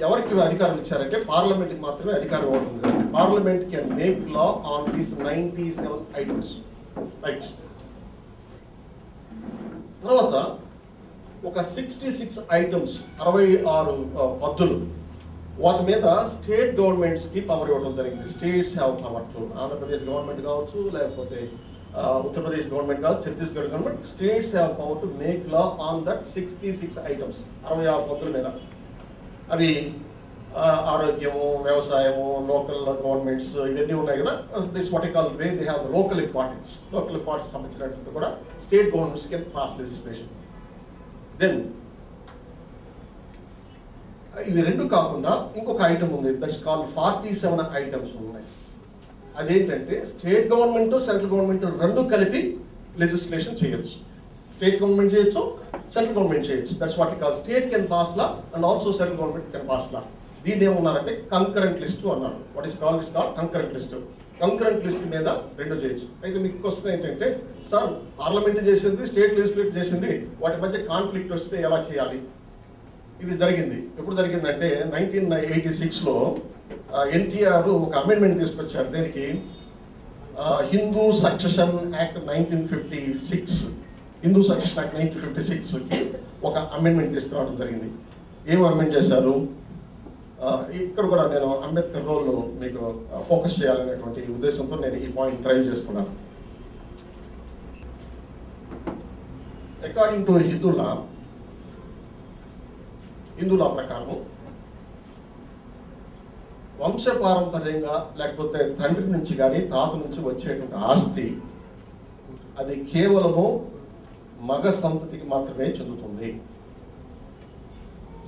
ఎవరికి అధికారం ఇచ్చారంటే పార్లమెంట్కి మాత్రమే అధికారం ఉంటుంది. Parliament can make law on these 97 items right. తర్వాత ఒక 66 ఐటమ్స్ 66 పద్దులు వాటి మీద స్టేట్ గవర్నమెంట్స్కి పవర్ ఇవ్వడం జరిగింది. States have power to, Andhra Pradesh government కావచ్చు, లేకపోతే ఉత్తరప్రదేశ్ గవర్నమెంట్ కావచ్చు, Chhattisgarh government, states have power to make law on that 66 items 66 పద్దుల మీద. అవి ఆరోగ్యము, వ్యవసాయము, లోకల్ గవర్నమెంట్స్ ఇవన్నీ ఉన్నాయి కదా. This what you call way they have local importance. Local importance సంబంధించినట్టు కూడా state governments can pass legislation. Then ఇవి 2 కాకుండా ఇంకొక ఐటమ్ ఉంది, దట్స్ కాల్డ్ 47 ఐటమ్స్ ఉన్నాయి. అదేంటంటే స్టేట్ గవర్నమెంట్, సెంట్రల్ గవర్నమెంట్ 2 కలిపి లెజిస్లేషన్ చేయొచ్చు. స్టేట్ గవర్నమెంట్ చేయొచ్చు, సెంట్రల్ గవర్నమెంట్ చేయొచ్చు. That's what you call state can pass law and also central government can pass law. దీన్ని ఏమన్నారంటే కంకరెంట్ లిస్ట్ అన్నారు. What is called concurrent list. Concurrent list మీద 2 చేయొచ్చు. అయితే మీకు క్వశ్చన్ ఏంటంటే సార్ పార్లమెంట్ చేసింది, స్టేట్ లెజిస్లేటివ్ చేసింది, వాటి మధ్య కాన్ఫ్లిక్ట్ వస్తే ఎలా చేయాలి? ఇది జరిగింది. ఎప్పుడు జరిగిందంటే 1986లో ఎన్టీఆర్ ఒక అమెండ్మెంట్ తీసుకొచ్చారు. దీనికి Hindu succession act 1956, Hindu succession act 1956కి ఒక అమెండ్మెంట్ తీసుకురావడం జరిగింది. ఏం అమెండ్ చేశారు? ఇక్కడ కూడా నేను అంబేద్కర్ రోల్లో మీకు ఫోకస్ చేయాలనేటువంటి ఉద్దేశంతో నేను ఈ పాయింట్ డ్రైవ్ చేసుకున్నాను. అకార్డింగ్ టు హిందూ లా ప్రకారం వంశపారంపర్యంగా లేకపోతే తండ్రి నుంచి కానీ తాత నుంచి వచ్చేటువంటి ఆస్తి అది కేవలము మగ సంతతికి మాత్రమే చెందుతుంది.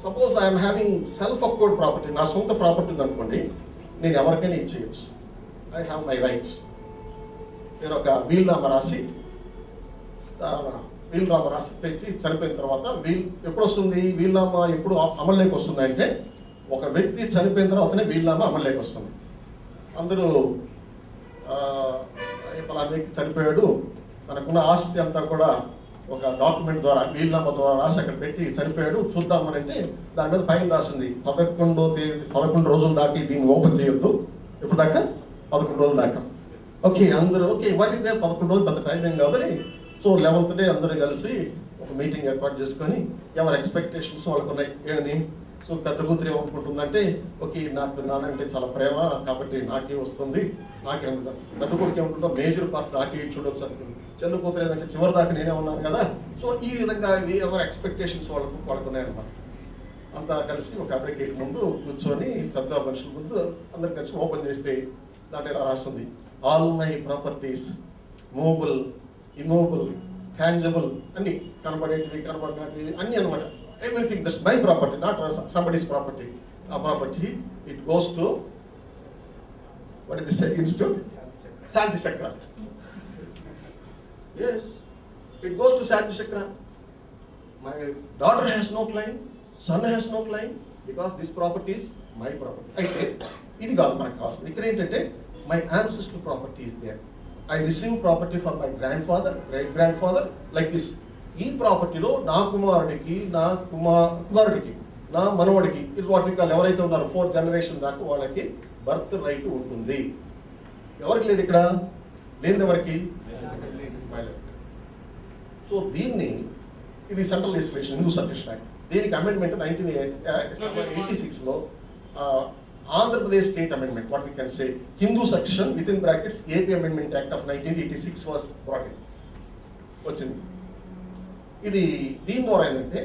Suppose I'm having self acquired property, నా సొంత ప్రాపర్టీ ఉందనుకోండి, నేను ఎవరికైనా ఇచ్చేయచ్చు. I have my rights. నేను ఒక వీలునామా రాసి పెట్టి చనిపోయిన తర్వాత ఎప్పుడు వస్తుంది వీలునామా, ఎప్పుడు అమల్లోకి వస్తుంది అంటే ఒక వ్యక్తి చనిపోయిన తర్వాతనే వీలునామా అమల్లోకి వస్తుంది. అందరూ పలానా వ్యక్తి చనిపోయాడు, మనకున్న ఆస్తి అంతా కూడా ఒక డాక్యుమెంట్ ద్వారా వీలునామా ద్వారా రాసి అక్కడ పెట్టి చనిపోయాడు చూద్దామని అంటే దాని మీద పైన రాసింది 11 రోజులు దాటి దీన్ని ఓపెన్ చేయొద్దు. ఎప్పుడు దాకా? 11 రోజులు దాకా. ఓకే, అందరూ ఓకే వాట్ ఇస్ దే 11 రోజులు పెద్ద టైం ఏం కాదని, సో 11th డే అందరూ కలిసి ఒక మీటింగ్ ఏర్పాటు చేసుకొని ఎవరి ఎక్స్పెక్టేషన్స్ వాళ్ళకు ఉన్నాయి. ఏమని? సో పెద్ద కూతురు ఏమనుకుంటుందంటే, ఓకే నాకు నానంటే చాలా ప్రేమ కాబట్టి నాకే వస్తుంది, నాకే ఉంటుంది. పెద్ద కూతురు ఏమనుకుంటా మేజర్ పార్ట్ నాకే చూడొచ్చు అనుకుంటుంది. చిన్న కూతురు ఏంటంటే చివరి దాకా నేనే ఉన్నాను కదా. సో ఈ విధంగా ఎవరి ఎక్స్పెక్టేషన్స్ వాళ్ళకు ఉన్నాయన్నమాట. అంతా కలిసి ఒక అడ్వకేట్ ముందు కూర్చొని పెద్ద మనుషుల ముందు అందరు కలిసి ఓపెన్ చేస్తే దాంట్లో ఇలా రాస్తుంది, all my properties movable, immovable, tangible అన్ని కనబడేటివి కనబడినవి అన్ని అనమాట. Everything, that's my property, not somebody's property. Our property, it goes to, what is this institute? Shanti Chakra. Yes, it goes to Shanti Chakra. My daughter has no claim, son has no claim, because this property is my property. అయితే ఇది కాదు మనకు కావాల్సింది. ఇక్కడ ఏంటంటే my ancestral property is there. I received property from my grandfather, great grandfather, like this. ఈ ప్రాపర్టీలో నా కుమారుడికి, నా కుమారుడికి, నా మనవడికి, ఇది వాటి ఎవరైతే ఉన్నారో 4th generation దాకా వాళ్ళకి బర్త్ రైట్ ఉంటుంది. ఎవరికి లేదు ఇక్కడ? లేదు ఎవరికి? సో దీన్ని, ఇది central legislation, Hindu succession act. దీనికి అమెండ్మెంట్ 1986లో Andhra Pradesh state amendment, what we can say Hindu section with in brackets AP amendment act of 1986 was brought in, వచ్చింది. ఇది దీని ద్వారా ఏంటంటే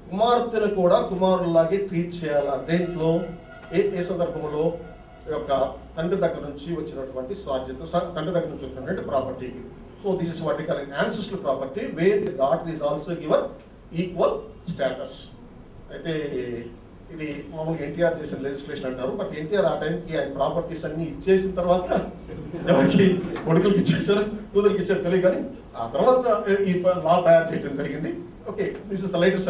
కుమార్తెను కూడా కుమారులాగే ట్రీట్ చేయాలా. దేంట్లో ఏ సందర్భంలో యొక్క తండ్రి దగ్గర నుంచి వచ్చినటువంటి స్వాధ్యత, తండ్రి దగ్గర నుంచి వచ్చినటువంటి ప్రాపర్టీకి. So this is what we call ancestral property where the daughter is also given equal status. అయితే ఇది మామూలుగా ఎన్టీఆర్ చేసిన లెజిస్లేషన్ అంటారు. బట్ ఎన్టీఆర్ ఆ టైంకి ఆయన ప్రాపర్టీస్ అన్ని ఇచ్చేసిన తర్వాత ఎవరికి కొడుకులకి ఇచ్చేసారు, కూతురికి ఇచ్చారు తెలియదు, కానీ ఆ తర్వాత ఈ లా తయారు చేయడం జరిగింది. Okay, this is the lighter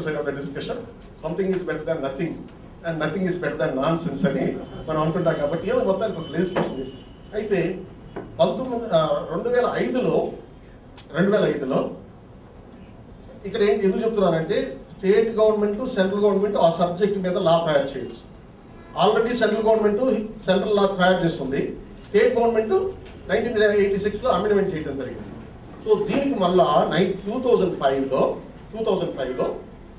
side of the discussion. Something is better than nothing and nothing is better than non sense అని మనం అనుకుంటాం. కాబట్టి ఏదో మొత్తానికి ఒక లెజిస్లేషన్ చేశారు. అయితే 2005లో ఇక్కడ ఏంటి ఎందుకు చెప్తున్నానంటే, స్టేట్ గవర్నమెంట్, సెంట్రల్ గవర్నమెంట్ ఆ సబ్జెక్ట్ మీద లా తయారు చేయొచ్చు. ఆల్రెడీ సెంట్రల్ గవర్నమెంట్ సెంట్రల్ లా తయారు చేస్తుంది, స్టేట్ గవర్నమెంట్ 1986లో అమెండ్మెంట్ చేయడం జరిగింది. సో దీనికి మళ్ళా 2005లో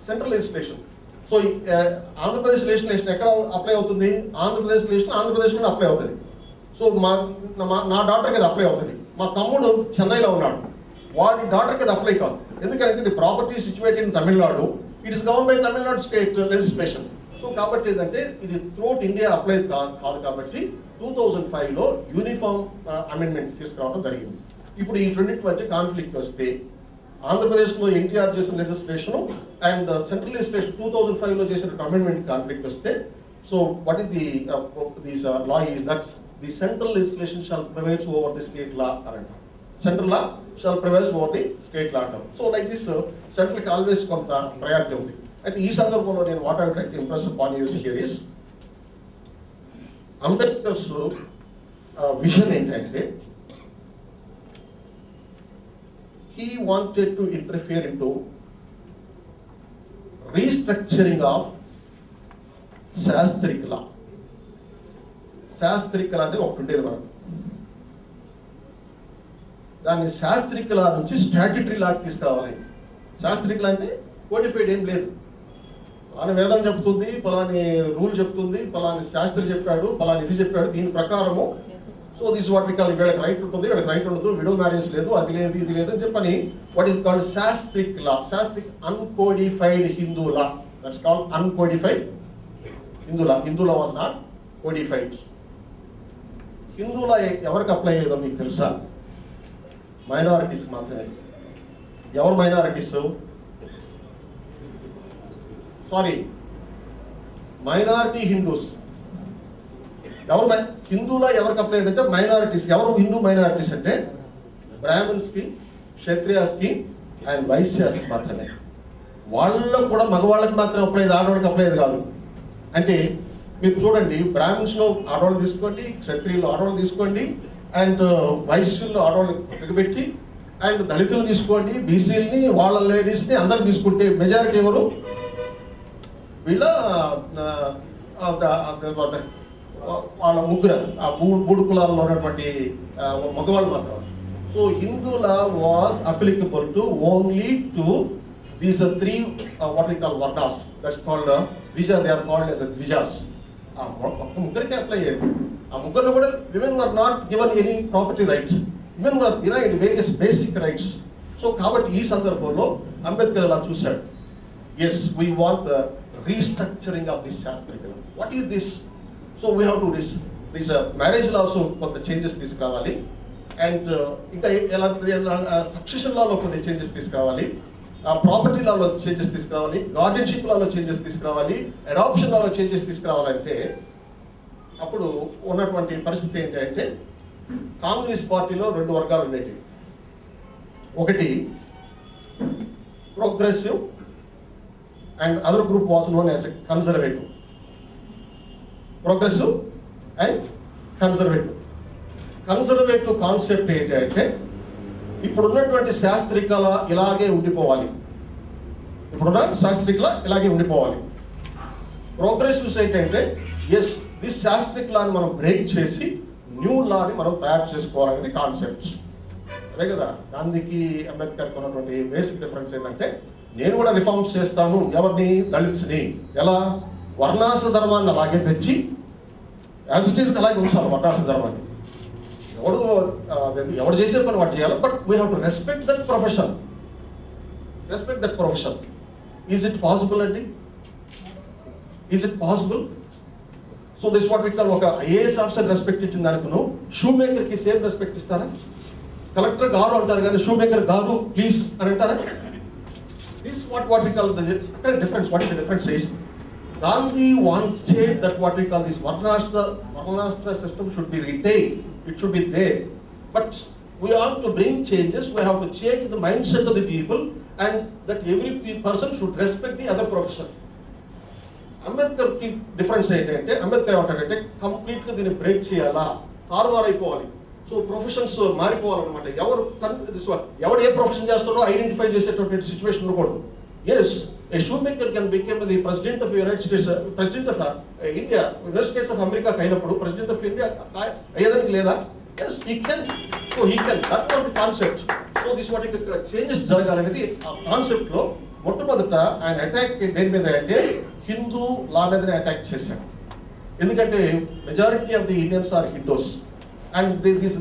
central legislation. So Andhra Pradesh legislation ఎక్కడ అప్లై అవుతుంది? ఆంధ్రప్రదేశ్ లెజిస్లేషన్ ఆంధ్రప్రదేశ్లోనే అప్లై అవుతుంది. సో నా డాటర్కి అది అప్లై అవుతుంది. మా తమ్ముడు చెన్నైలో ఉన్నాడు, వాడి డాటర్కి అది అప్లై కాదు. ఎందుకంటే ఇది property situated in Tamil Nadu, it is govern by Tamil Nadu state legislation. So కాబట్టి ఏంటంటే ఇది త్రూఅవుట్ ఇండియా అప్లై కాదు. కాబట్టి 2005లో యూనిఫామ్ అమెండ్మెంట్ తీసుకురావడం జరిగింది. ఇప్పుడు ఈ రెండింటి మధ్య కాన్ఫ్లిక్ట్ వస్తే ఆంధ్రప్రదేశ్లో ఎన్టీఆర్ చేసిన లెజిస్లేషన్ అండ్ సెంట్రల్ లెజిస్లేషన్ 2005లో చేసిన అమెండ్మెంట్ కాన్ఫ్లిక్ట్ వస్తే, so what is this law is that the central legislation shall prevails over the state law అని అంటారు. Central law shall prevails over the state law అంటారు. So like this సెంట్రల్కి always కొంత priority ఉంది. అయితే ఈ సందర్భంలో నేను what I would like to impress upon you here is Ambedkar's vision ఏంటంటే, he wanted to interfere into restructuring of శాస్త్రిక లా. శాస్త్రిక లా అనేది ఒకటి ఉండేది మనకు. దాన్ని శాస్త్రిక లా నుంచి స్టాట్యుటరీ లాకి తీసుకురావాలి. శాస్త్రిక లా అంటే కోడిఫైడ్ ఏం లేదు. పలాని వేదం చెప్తుంది, పలాని రూల్ చెప్తుంది, పలాని శాస్త్రి చెప్పాడు, పలాని ఇది చెప్పాడు, దీని ప్రకారము so this what we call, వీళ్ళకి రైట్ ఉంటుంది, వీళ్ళకి రైట్ ఉండదు, విడో మ్యారేజ్ లేదు, అది లేదు, ఇది లేదు అని చెప్పని what is called shastric law. Shastric uncodified Hindu law, that's called uncodified Hindu law. Hindu law was not codified. హిందువుల ఎవరికి అప్లై అయ్యేదో మీకు తెలుసా? మైనారిటీస్కి మాత్రమే. ఎవరు మైనారిటీస్? Sorry, minority Hindus. ఎవరు హిందువుల ఎవరికి అప్లై అయ్యేదంటే మైనారిటీస్. ఎవరు హిందూ మైనారిటీస్ అంటే బ్రాహ్మణ్స్కి, క్షత్రియాస్కి అండ్ వైశ్యాస్కి మాత్రమే. వాళ్ళకు కూడా మగవాళ్ళకి మాత్రం అప్లై అయ్యేది, ఆడవాళ్ళకి అప్లై అయ్యేది కాదు. అంటే మీరు చూడండి, బ్రాహ్మణ్స్లో ఆడవాళ్ళు తీసుకోండి, క్షత్రియులు ఆడవాళ్ళు తీసుకోండి, అండ్ వైశ్యుల్లో ఆడవాళ్ళు పెట్టి, అండ్ దళితులు తీసుకోండి, బీసీలని, వాళ్ళ లేడీస్ని అందరు తీసుకుంటే మెజారిటీ ఎవరు? వీళ్ళ వాళ్ళ ముగ్గురు, ఆ మూడు కులాల్లో ఉన్నటువంటి మగవాళ్ళు మాత్రం. So Hindu law was applicable to only to these three what we call varnas. That's called dwija. They are called as dwijas. ఆ ముగ్గురికి అప్లై అయ్యేది. ఆ ముగ్గురు కూడా women were not given any property rights. Women were denied various basic rights. So కాబట్టి ఈ సందర్భంలో అంబేద్కర్ అలా చూశాడు. Yes, we want the restructuring of this శాస్త్రీకరణ. What is this? So we have to this marriage loss కొంత changes తీసుకురావాలి, and ఇంకా ఎలా సక్సెషన్ లాలో కొన్ని చేంజెస్ తీసుకురావాలి, ప్రాపర్టీ లాలో చేంజెస్ తీసుకురావాలి, గార్డెన్షిప్ లాలో చేంజెస్ తీసుకురావాలి, అడాప్షన్ లాలో చేంజెస్ తీసుకురావాలంటే అప్పుడు ఉన్నటువంటి పరిస్థితి ఏంటంటే కాంగ్రెస్ పార్టీలో రెండు వర్గాలు ఉండేవి. ఒకటి progressive and other group was known as conservative. Progressive and conservative. Conservative concept ఏంటంటే ఇప్పుడున్నటువంటి శాస్త్రికల ఇలాగే ఉండిపోవాలి, ఇప్పుడున్న శాస్త్రికల ఇలాగే ఉండిపోవాలి. ప్రోగ్రెసివ్స్ ఏంటంటే ఎస్, దిస్ శాస్త్రిక్ లాని మనం బ్రేక్ చేసి న్యూ లాని మనం తయారు చేసుకోవాలనేది కాన్సెప్ట్. అదే కదా గాంధీకి అంబేద్కర్కి ఉన్నటువంటి బేసిక్ డిఫరెన్స్ ఏంటంటే నేను కూడా రిఫార్మ్స్ చేస్తాను. ఎవరిని? దళిత్స్ని. ఎలా? వర్ణాశ్ర ధర్మాన్ని అలాగే పెంచి యాజ్ ఇట్ ఈస్ అలాగే ఉంచాలి వర్ణాశ్ర ధర్మాన్ని. ఎవడు చేసే పని వాడు చేయాలి. But we have to respect that profession. Respect that profession. Is it possible అండి? Is it possible? So this what we call, ఒక ఐఏఎస్ ఆఫీసర్ రెస్పెక్ట్ ఇచ్చిన దానికి షూ మేకర్కి సేమ్ రెస్పెక్ట్ ఇస్తారా? కలెక్టర్ గారు అంటారు కానీ షూ మేకర్ గారు ప్లీజ్ అని అంటారా? This what we call the difference. What is the difference is Gandhi wanted that what we call this Varnashtra system should be retained. It should be there. But we have to bring changes. We have to change the mindset of the people, and that every person should respect the other profession. Ambedkar ki difference ఏంటంటే అంబేద్కర్ ఏమంటాడంటే complete గా దీన్ని break చేయాలా, తారుమారైపోవాలి. So professions మారిపోవాలన్నమాట. ఎవడు ఏ profession చేస్తాడో identify చేసేటువంటి సిచ్యువేషన్ ఉండకూడదు. Yes, a shoemaker can become the president of the United States, president of India, United States of America kainappudu president of India ayyadaniki leda? Yes, he can. So he can. That was the concept. So this what changes jaragalఅనేది ఆ concept లో మొట్టమొదట ఆయన attack దేని మీద అంటే హిందూ లా మీదనే attack చేశాడు. ఎందుకంటే majority of the Indians are Hindus and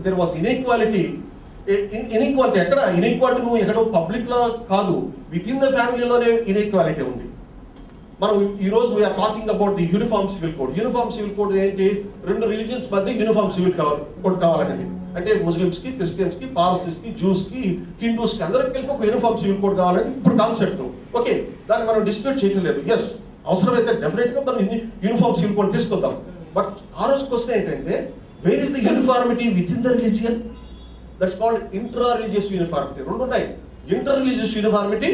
there was inequality. Inequality ఎక్కడ? ఇన్ఈక్వాలిటీ నువ్వు ఎక్కడో పబ్లిక్ లో కాదు, విత్ ఇన్ ద ఫ్యామిలీలోనే ఇన్ఈక్వాలిటీ ఉంది. మనం ఈరోజు we are talking about the uniform civil code. Uniform civil code ఏంటి? రెండు రిలీజియన్స్ మధ్య యూనిఫామ్ సివిల్ కోడ్ కావాలనేది. అంటే ముస్లిమ్స్ కి, క్రిస్టియన్స్ కి, పార్సీస్ కి, జూస్ కి, హిందూస్ కి అందరికి కలిపి ఒక యూనిఫామ్ సివిల్ కోడ్ కావాలని ఇప్పుడు కాన్సెప్ట్. ఓకే, దాన్ని మనం డిస్ప్యూట్ చేయటం లేదు. ఎస్, అవసరమైతే డెఫినెట్ గా మనం యూనిఫామ్ సివిల్ కోడ్ తీసుకుందాం. బట్ ఆ రోజు క్వశ్చన్ ఏంటంటే where is the uniformity with in the religion? That's called intra religious uniformity. రెండు ఉన్నాయి, inter religious uniformity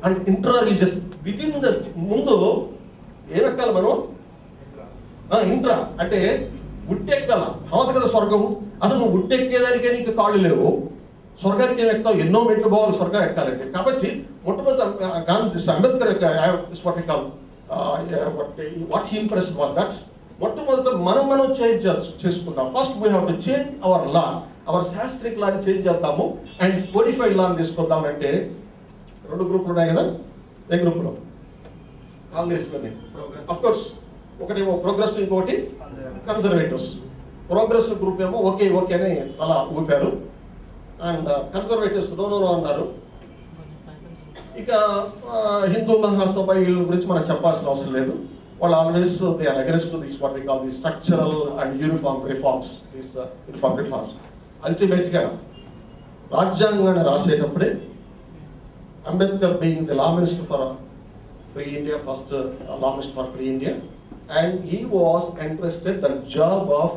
and intra religious. With in the ముందు ఏమెక్కాలి మనం? ఇంట్రా అంటే ఉట్టెక్కాల, తర్వాత కదా స్వర్గం. అసలు నువ్వు ఉట్టెక్కేదానికే నీకు కాళ్ళు లేవు, స్వర్గానికి ఏమి ఎక్కుతావు? ఎన్నో మెట్లు పోవాలి స్వర్గం ఎక్కాలంటే. కాబట్టి మొట్టమొదటి అంబేద్కర్ యొక్క what he impressed was that మొట్టమొదట మనం చేంజ్ చేసుకుందాం. First we have to change our law, our shastric లాని చేంజ్ చేద్దాము అండ్ కోడిఫైడ్ లాని తీసుకుందాం. అంటే రెండు గ్రూపులు ఉన్నాయి కదా, ఏ గ్రూపులో? కాంగ్రెస్లోనే అఫ్ కోర్స్. ఒకటేమో ప్రోగ్రెసివ్, ఇంకొకటి కన్జర్వేటివ్స్. ప్రోగ్రెసివ్ గ్రూప్ ఏమో ఓకే ఓకే అని అలా ఊపారు, అండ్ కన్జర్వేటివ్స్ నో అన్నారు. ఇక హిందూ మహాసభ వీళ్ళ గురించి మనం చెప్పాల్సిన అవసరం లేదు. well, always they are against to this what we call the structural and uniform reforms, these uniform reforms. Ultimately, రాజ్యాంగాన్ని రాసేటప్పుడే Ambedkar being the law minister for Free India, first law minister for Free India, and he was entrusted the job of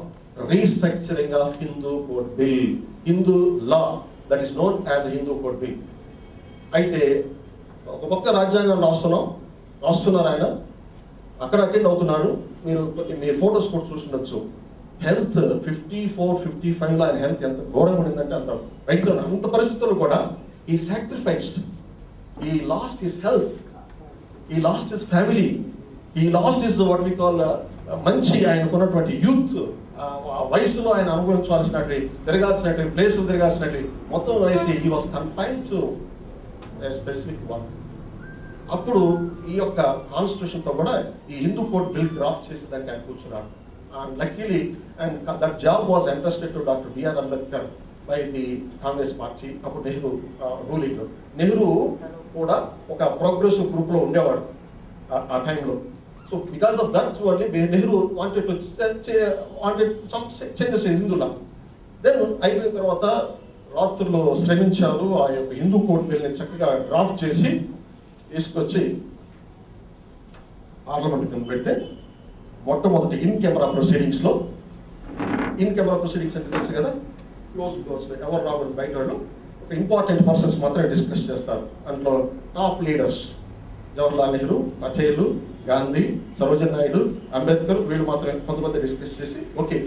restructuring of Hindu Code Bill, Hindu law that is known as a Hindu Code Bill. అయితే ఒక పక్క రాజ్యాంగం రాస్తున్నారు ఆయన, అక్కడ attend అవుతున్నాడు. మీరు మీ photos కూడా చూస్తుండొచ్చు. హెల్త్ 54-55లో ఆయన హెల్త్ ఎంత ఘోరంగా ఉండిందంటే అంత భయంకరం. అంత పరిస్థితుల్లో కూడా he sacrificed, he lost his health, he lost his family, he lost his what we call మంచి ఆయనకున్నటువంటి యూత్, వయసులో ఆయన అనుభవించాల్సినట్టు తిరగాల్సినట్టు ప్లేసులు తిరగాల్సినట్టు మొత్తం వయసు he was confined to specific one. అప్పుడు ఈ యొక్క కాన్స్టిట్యూషన్తో కూడా ఈ హిందూ కోడ్ బిల్ డ్రాఫ్ట్ చేసి దానికి ఆయన కూర్చున్నాడు. And luckily and that job was entrusted to doctor BR Ambedkar by the Congress party. అప్పుడు నెహ్రూ రూలింగ్. నెహ్రూ కూడా ఒక ప్రోగ్రెసివ్ గ్రూప్లో ఉండేవాడు ఆ టైంలో. So because of that only Nehru wanted some changes in Hindu law. Then అయిపోయిన తర్వాత రాత్రులు శ్రమించారు. ఆ యొక్క హిందూ కోడ్ బిల్ని చక్కగా డ్రాఫ్ట్ చేసి తీసుకొచ్చి పార్లమెంట్ కింద పెడితే మొట్టమొదటి ఇన్ కెమెరా ప్రొసీడింగ్స్లో, ఇన్ కెమెరా ప్రొసీడింగ్స్ అంటే తెలుసు కదా, క్లోజ్ డోర్స్లో ఎవరు రాకూడదు, బయట వాళ్ళు ఒక ఇంపార్టెంట్ పర్సన్స్ మాత్రమే డిస్కస్ చేస్తారు. అందులో టాప్ లీడర్స్ జవహర్లాల్ నెహ్రూ, పటేల్, గాంధీ, సరోజిని నాయుడు, అంబేద్కర్, వీళ్ళు మాత్రమే కొంతమంది డిస్కస్ చేసి ఓకే,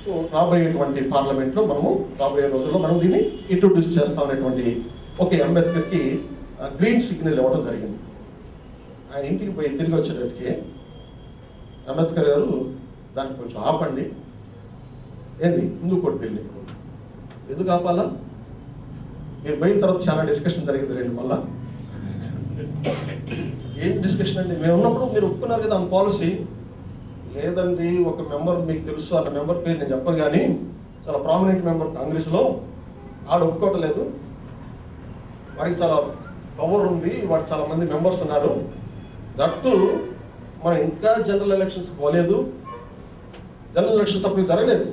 సో రాబోయేటువంటి పార్లమెంట్లో మనము రాబోయే రోజుల్లో మనం దీన్ని ఇంట్రొడ్యూస్ చేస్తాం అనేటువంటి ఓకే అంబేద్కర్కి గ్రీన్ సిగ్నల్ ఇవ్వడం జరిగింది. ఆయన ఇంటికి పోయి తిరిగి వచ్చేటప్పటికి అంబేద్కర్ గారు దాన్ని కొంచెం ఆపండి, ఏంది హిందూ కోడ్ బిల్ని ఎందుకు ఆపాలా, మీరు పోయిన తర్వాత చాలా డిస్కషన్ జరిగింది రండి. మళ్ళా ఏం డిస్కషన్ అండి, మేము ఉన్నప్పుడు మీరు ఒప్పుకున్నారు కదా ఆ పాలసీ. లేదండి, ఒక మెంబర్ మీకు తెలుసు, అన్న మెంబర్ పేరు నేను చెప్పను కానీ చాలా ప్రామినెంట్ మెంబర్ కాంగ్రెస్లో, ఆడు ఒప్పుకోవట్లేదు, వాడికి చాలా పవర్ ఉంది, వాడికి చాలా మంది మెంబర్స్ ఉన్నారు, దట్టు మనం ఇంకా జనరల్ ఎలక్షన్స్ పోలేదు, జనరల్ ఎలక్షన్స్ అప్పుడు జరగలేదు.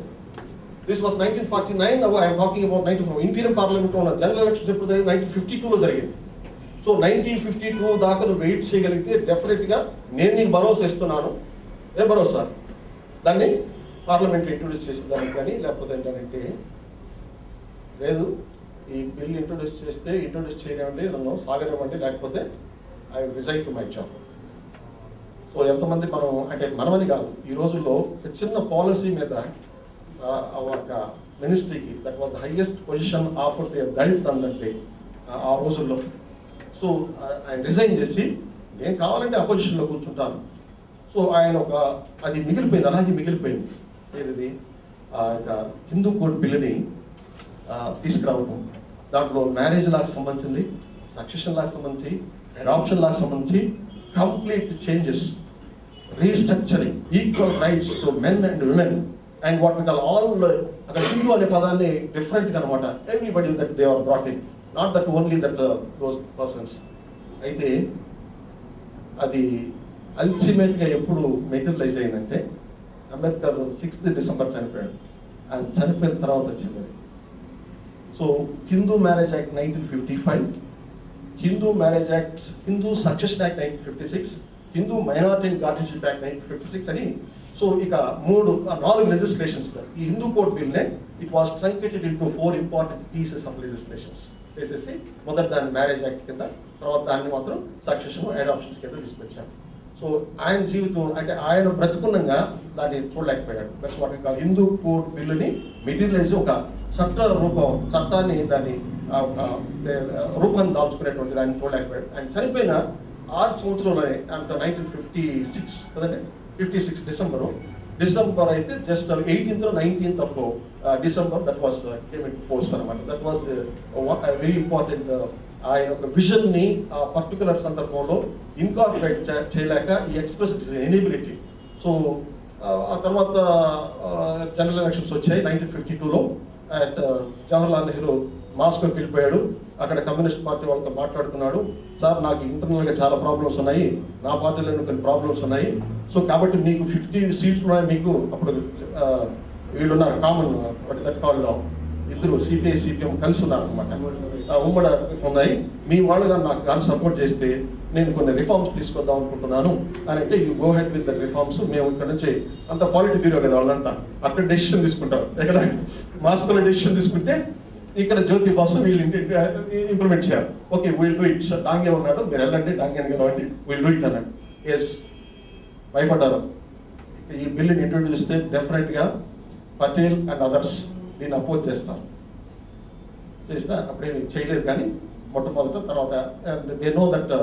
This was 1949, I'm talking about 94. Interior పార్లమెంట్లో ఉన్న జనరల్ ఎలక్షన్స్ ఎప్పుడు జరిగింది? 1952లో జరిగింది. సో 1952 దాకా నువ్వు వెయిట్ చేయగలిగితే డెఫినెట్గా నేను నీకు భరోసా ఇస్తున్నాను. ఏం భరోసా? దాన్ని పార్లమెంట్లో ఇంట్రొడ్యూస్ చేసిన దానికి కానీ లేకపోతే ఏంటంటే లేదు, ఈ బిల్ ఇంట్రొడ్యూస్ చేస్తే ఇంట్రొడ్యూస్ చేయనివ్వండి, నన్ను సాగనివ్వండి, లేకపోతే I resign to my job. So ఎంతమంది మనం అంటే మనమని కాదు, ఈ రోజుల్లో ఒక చిన్న పాలసీ మీద ఒక మినిస్ట్రీకి that was the highest position offer to Dalit అన్నట్టే ఆ రోజుల్లో. సో ఆయన రిజైన్ చేసి నేను కావాలంటే అపోజిషన్లో కూర్చుంటాను. సో ఆయన ఒక అది మిగిలిపోయింది, అలాగే మిగిలిపోయింది. ఏది హిందూ కోడ్ బిల్లుని తీసుకురావడం, దాంట్లో మ్యారేజ్ లాకి సంబంధించింది, సక్సెషన్ లాకి సంబంధించి, అడాప్షన్ లాకి సంబంధించి complete changes, restructuring, equal rights to men and women and what we call all. అక్కడ హిందూ అనే పదాన్ని డిఫరెంట్గా అనమాట, everybody that they are brought in, not that only that those persons. అయితే అది అల్టిమేట్గా ఎప్పుడు మెటీరియలైజ్ అయిందంటే అంబేద్కర్ 6th డిసెంబర్ చనిపోయాడు. ఆయన చనిపోయిన తర్వాత వచ్చింది. So Hindu marriage act 1955, Hindu marriage act, Hindu succession act 1956, Hindu minority and guardianship act 1956 అని. సో ఇక 4 లెజిస్లేషన్స్. ఈ Hindu code Bilney it was truncated into 4 important pieces of legislations వేసేసి మొదటి దాన్ని మ్యారేజ్ యాక్ట్ కింద, తర్వాత దాన్ని మాత్రం సక్సెషన్ అడాప్షన్స్ కింద తీసుకొచ్చాను. సో ఆయన జీవితం అంటే ఆయన బ్రతుకున్నంగా దాన్ని చూడలేకపోయాడు. That's what we call Hindu code బిల్లుని మెటీరియలైజ్ ఒక చట్ట రూపం, చట్టాన్ని దాన్ని రూపాన్ని దాల్చుకునేటువంటి దాన్ని చూడలేకపోయాడు. ఆయన చనిపోయిన 6 సంవత్సరంలోనే ఆఫ్టర్ 1956 కదండి, 56 డిసెంబర్ అయితే just 18th or 19th of December that was came in force అనమాట. That was very important. ఆయన ఒక విజన్ని ఆ పర్టికులర్ సందర్భంలో ఇన్కార్పొరేట్ చేయలేక ఈ ఎక్స్ప్రెస్ ఎనిబిలిటీ. సో ఆ తర్వాత జనరల్ ఎలక్షన్స్ వచ్చాయి 1952లో. అండ్ జవహర్లాల్ నెహ్రూ మాస్కోకి వెళ్ళిపోయాడు. అక్కడ కమ్యూనిస్ట్ పార్టీ వాళ్ళతో మాట్లాడుతున్నాడు. సార్ నాకు ఇంటర్నల్గా చాలా ప్రాబ్లమ్స్ ఉన్నాయి, నా పార్టీలో కొన్ని ప్రాబ్లమ్స్ ఉన్నాయి, సో కాబట్టి మీకు 50 సీట్స్ ఉన్నాయి, మీకు అప్పుడు వీళ్ళు ఉన్నారు కామన్ కాల్లో ఇద్దరు సిపిఐ సిపిఎం కలిసి ఉన్నారు అనమాట, ఉమ్మడి ఉన్నాయి, మీ వాళ్ళుగా నాకు కానీ సపోర్ట్ చేస్తే నేను కొన్ని రిఫార్మ్స్ తీసుకొద్దాం అనుకుంటున్నాను అని అంటే you go head with the reforms. మేము ఇక్కడ నుంచి అంత పాలిటీ బ్యూరో కదా వాళ్ళంతా, అక్కడ డెసిషన్ తీసుకుంటారు. ఎక్కడ మాస్కోలో డెసిషన్ తీసుకుంటే ఇక్కడ జ్యోతి బాసు వీళ్ళు ఇంప్లిమెంట్ చేయాలి. Okay we'll do it sir, Dange ఉన్నాడు, మీరు వెళ్ళండి డాంగేని కలవండి, వీల్ డూ ఇట్ అన్నాడు. ఎస్ భయపడ్డారు. ఈ బిల్లుని ఇంట్రొడ్యూస్ చేస్తే డెఫినెట్గా పటేల్ అండ్ అదర్స్ దీన్ని అపోజ్ చేస్తారు. చేసినా అప్పుడేమి చేయలేదు, కానీ మొట్టమొదట తర్వాత దే నో దట్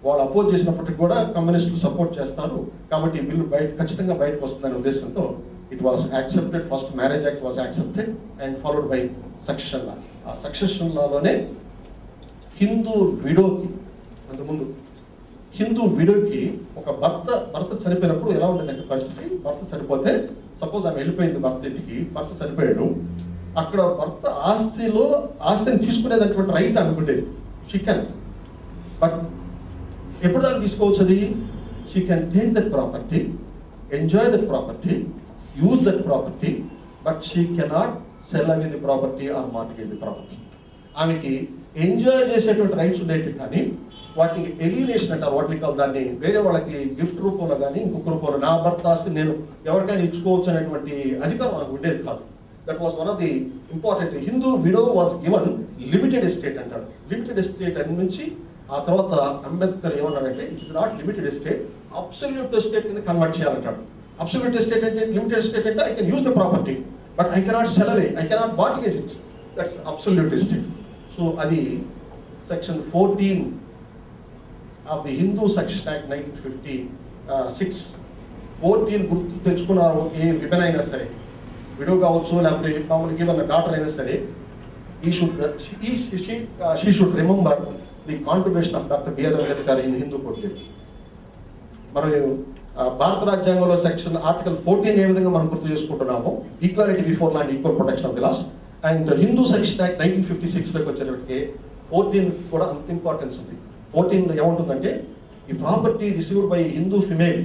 వాళ్ళు అపోజ్ చేసినప్పటికీ కూడా కమ్యూనిస్టులు సపోర్ట్ చేస్తారు, కాబట్టి ఈ బిల్లు ఖచ్చితంగా బయటకు వస్తుందనే ఉద్దేశంతో it was accepted. First marriage act was accepted and followed by succession law. ఆ సక్సెషన్ లాలోనే హిందూ విడోకి, అంతకుముందు హిందూ విడోకి ఒక భర్త చనిపోయినప్పుడు ఎలా ఉండేదంటే పరిస్థితి, భర్త చనిపోతే సపోజ్ ఆమె వెళ్ళిపోయింది భర్త ఇంటికి, భర్త చనిపోయాడు, అక్కడ భర్త ఆస్తిని తీసుకునేటటువంటి రైట్ అనుకుంటేది షీ కెన్, బట్ ఎప్పుడు దాన్ని తీసుకోవచ్చు అది, she can take that property, enjoy that property, use that property, but she cannot sell away the property or mortgage the property. ఆమెకి ఎంజాయ్ చేసేటువంటి రైట్స్ ఉండేవి, కానీ వాటికి ఎలినేషన్ అంటారు, వాటికి కాదు, దాన్ని వేరే వాళ్ళకి గిఫ్ట్ రూపంలో కానీ ఇంకొక రూపంలో నా భర్త ఆస్తి నేను ఎవరికైనా ఇచ్చుకోవచ్చు అనేటువంటి అధికారం నాకు ఉండేది కాదు. That was one of the important. Hindu widow was given limited estate అంటాడు. లిమిటెడ్ ఎస్టేట్ అని నుంచి ఆ తర్వాత అంబేద్కర్ ఏమన్నాడంటే it is not limited estate, absolute estate కింద కన్వర్ట్ చేయాలంటాడు. అబ్సల్యూట్ ఎస్టేట్ అంటే, లిమిటెడ్ ఎస్టేట్ అంటే I can use the property but I cannot sell away, I cannot mortgage it, that's absolute estate. So అది section 14 of the Hindu section act 1956. 14 గుర్తు తెచ్చుకున్నారు. ఏ women అయినా సరే, widow కావచ్చు లేకపోతే మామూలుగా ఏమన్నా డాటర్ అయినా సరే, she should remember the contribution of doctor BR Ambedkar in Hindu code. మనం భారత రాజ్యాంగంలో సెక్షన్ ఆర్టికల్ 14 ఏ విధంగా మనం గుర్తు చేసుకుంటున్నామో, equality before law and equal protection of the laws, and Hindu section act 1956లోకి వచ్చేటప్పటికి 14 కూడా అంత ఇంపార్టెన్స్ ఉంది. 14 ఏముంటుందంటే ఈ property received by Hindu female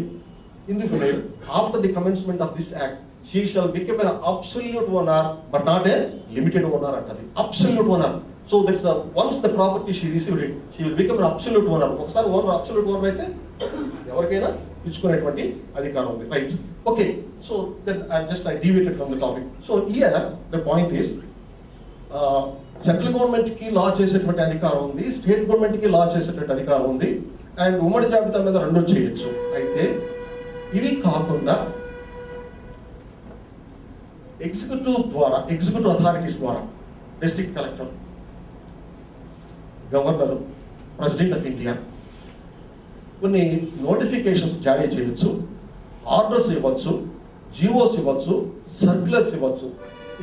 after the commencement of this act she shall become an absolute owner but not a limited owner అంటది. absolute owner. So that's once the property she received it, she will become an absolute owner. ఒకసారి owner absolute owner అయితే ఎవరికైనా ఇచ్చుకునేటువంటి అధికారం ఉంది, right? Okay, so then I deviated from the topic. So here the point is central government కి లా చేసేటువంటి అధికారం ఉంది, స్టేట్ గవర్నమెంట్ కి లా చేసేటువంటి అధికారం ఉంది, అండ్ ఉమ్మడి జాబితా మీద రెండు చేయొచ్చు. అయితే ఇవి కాకుండా ఎగ్జిక్యూటివ్ అథారిటీస్ ద్వారా district collector, governor, president of India కొన్ని నోటిఫికేషన్స్ జారీ చేయొచ్చు, ఆర్డర్స్ ఇవ్వచ్చు, జీవోస్ ఇవ్వచ్చు, సర్క్యులర్స్ ఇవ్వచ్చు.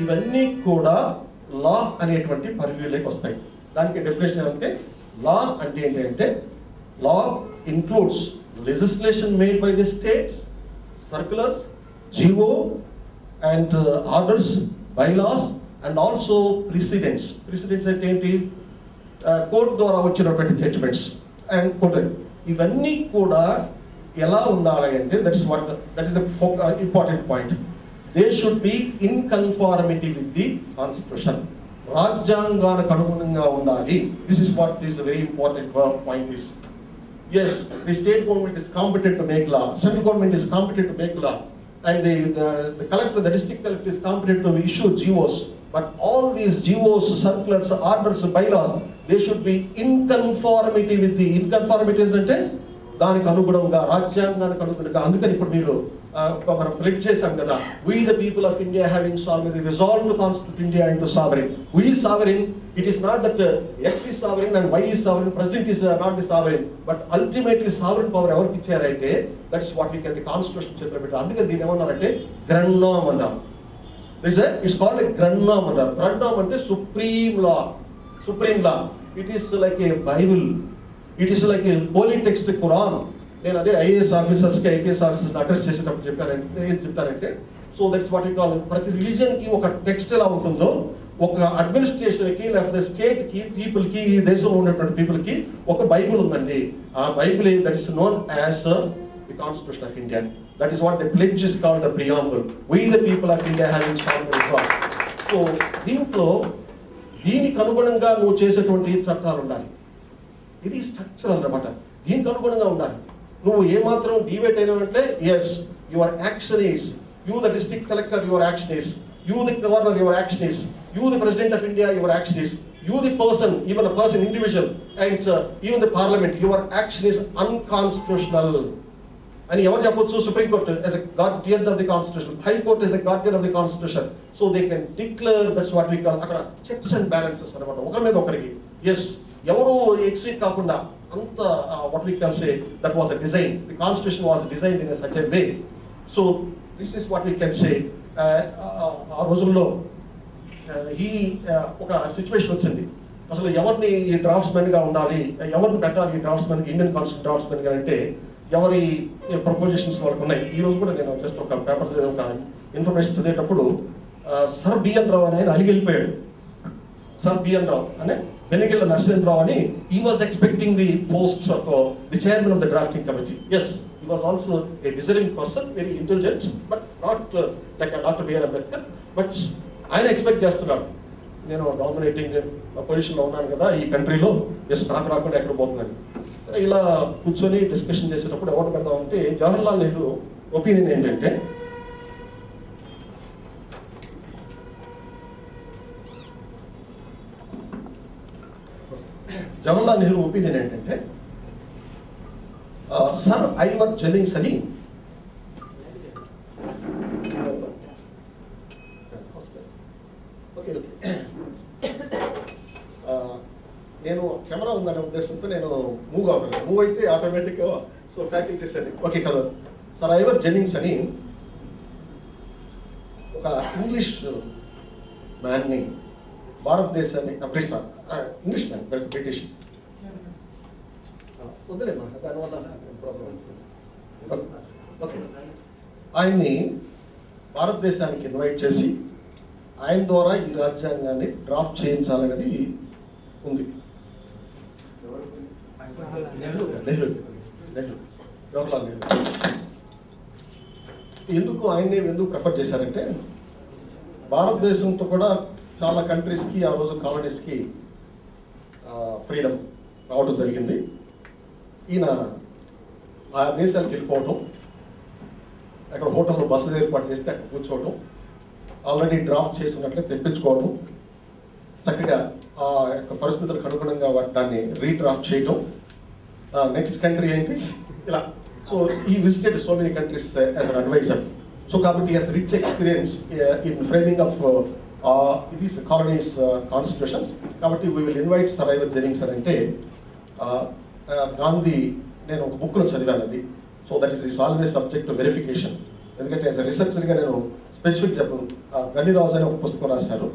ఇవన్నీ కూడా లా అనేటువంటి పరివ్యూలోకి వస్తాయి. దానికి డెఫినేషన్ అంటే లా అంటే ఏంటంటే law includes legislation made by the state, circulars, GO and orders, bylaws and also precedents. Precedents అంటే ఏంటి? కోర్టు ద్వారా వచ్చినటువంటి జడ్జిమెంట్స్ అండ్ కోర్టు. ఇవన్నీ కూడా ఎలా ఉండాలి అంటే that is the important point. They should be in conformity with the constitution. రాజ్యాంగానికి అనుగుణంగా ఉండాలి. This is what is the very important point is. Yes, the state government is competent to make law, central government is competent to make law, and the collector, the district collector is competent to issue GOs. But all these GOs, circulars, orders, bylaws, they should be in conformity with the inconformity అంటే దానికి అనుగుణంగా, రాజ్యాంగానికి అనుగుణంగా. అందుకని ఇప్పుడు మీరు మనం click చేశాం కదా, we the people of India having sovereignty resolved to constitute India into sovereign. We is sovereign. It is not that X is sovereign and Y is sovereign, president is not the sovereign, but ultimately sovereign power ఎవరికి ఇచ్చారంటే that is what we can the constitution చేతిలో పెట్టారు. అందుకని దీన్ని ఏమన్నారంటే గ్రన్నాం అన్నారు. It's called a గ్రన్నాం అన్నారు. గ్రన్నాం అంటే supreme law. It is like a Bible. It is like a holy text, Quran. నేను అదే ఐఏఎస్ ఆఫీసర్స్కి, ఐపీఎస్ ఆఫీసర్స్ అడ్రస్ చేసేటప్పుడు చెప్తానంటే so that's what you call, ప్రతి రిలీజియన్కి ఒక టెక్స్ట్ ఎలా ఉంటుందో ఒక అడ్మినిస్ట్రేషన్కి లేకపోతే స్టేట్కి పీపుల్కి ఈ దేశంలో ఉన్నటువంటి పీపుల్కి ఒక బైబుల్ ఉందండి. ఆ Bible that is known as the constitution of India. That is what the pledge is called the preamble. We the people of India have installed. So దీంట్లో దీనికి అనుగుణంగా నువ్వు చేసేటువంటి చట్టాలు ఉండాలి. ఇది స్ట్రక్చర్ అన్నమాట. దీనికి అనుగుణంగా ఉండాలి. నువ్వు ఏమాత్రం డివేట్ అయినావంటే yes your action is, you the district collector your action is, you the governor your action is, you the president of India your action is, you the person, even a person individual, and even the parliament, your action is unconstitutional. And ever cheppochu Supreme Court as a guardian of the constitution, High Court is the guardian of the constitution, so they can declare. That's what we call akkada checks and balances anamata. Okari meeda okariki yes evaru exceed kaakunda anta what we can say that was a design. The constitution was designed in a such a way. So this is what we can say. ఆ రోజుల్లో ఈ ఒక situation వచ్చింది. అసలు ఎవరిని ఈ డ్రాఫ్ట్స్మెన్గా ఉండాలి, ఎవరిని పెట్టాలి ఈ డ్రాఫ్ట్స్మెన్కి, ఇండియన్ కాన్స్టిట్యూషన్ డ్రాఫ్ట్స్మెన్గా అంటే ఎవరి ప్రపోజిషన్స్ వాళ్ళకు ఉన్నాయి. ఈ రోజు కూడా నేను జస్ట్ ఒక పేపర్ ఒక ఇన్ఫర్మేషన్ చదివేటప్పుడు సర్ బిఎన్ రావు అని ఆయన అలిగి వెళ్ళిపోయాడు. సర్ బిఎన్ రావు అనే వెనిగిళ్ళ నరసింహరావు అని he was expecting the post of the chairman of the drafting committee. Yes, he was also a deserving person, very intelligent, but not like a Dr. B.R. Ambedkar. But ఆయన expect చేస్తున్నాడు, నేను dominating పొజిషన్లో ఉన్నాను కదా ఈ కంట్రీలో, yes నాకు రాకుండా ఎక్కడ పోతుందని. సరే ఇలా కూర్చొని డిస్కషన్ చేసేటప్పుడు ఎవరు పెడదామంటే జవహర్లాల్ నెహ్రూ ఒపీనియన్ ఏంటంటే జవహర్లాల్ నెహ్రూ ఒపీనియన్ ఏంటంటే సర్ ఐవర్ జెన్నింగ్స్ అని నేను కెమెరా ఉందనే ఉద్దేశంతో నేను మూవ్ అవ్వలేదు. మూవ్ అయితే ఆటోమేటిక్గా సో ఫ్యాకల్టీస్ అని ఓకే కదా. సర్ ఐవర్ జెన్నింగ్స్ అని ఒక ఇంగ్లీష్ మ్యాన్ని భారతదేశాన్ని ఇంగ్లీష్ మ్యాన్ దట్స్ బ్రిటిష్ వదిలేమా దానివల్ల ప్రాబ్లం. ఓకే, ఆయన్ని భారతదేశానికి ఇన్వైట్ చేసి ఆయన ద్వారా ఈ రాజ్యాంగాన్ని డ్రాఫ్ట్ చేయించాలనేది ఉంది. జవహర్లాల్ నెహ్రూ ఎందుకు ప్రిఫర్ చేశారంటే భారతదేశంతో కూడా చాలా కంట్రీస్కి ఆ రోజు కాలనీస్కి ఫ్రీడమ్ రావడం జరిగింది. ఈయన ఆ దేశాలకు వెళ్ళిపోవటం, అక్కడ హోటల్లో బస్సులు ఏర్పాటు చేస్తే అక్కడ కూర్చోవడం, ఆల్రెడీ డ్రాఫ్ట్ చేసి ఉన్నట్లే తెప్పించుకోవడం, చక్కగా ఆ యొక్క పరిస్థితులకు అనుగుణంగా దాన్ని రీడ్రాఫ్ట్ చేయడం, నెక్స్ట్ కంట్రీ ఏంటి ఇలా. సో ఈ visited so many countries as an adviser. So కాబట్టి as rich experience in framing of these colonies constitutions. కాబట్టి we will invite Sir Ivar Jennings అంటే గాంధీ నేను ఒక బుక్లో చదివాను అది. So that is always subject to verification. ఎందుకంటే యాజ్ అ రీసెర్చర్గా నేను స్పెసిఫిక్ చెప్పను. గండిరాజు అనే ఒక పుస్తకం రాశారు.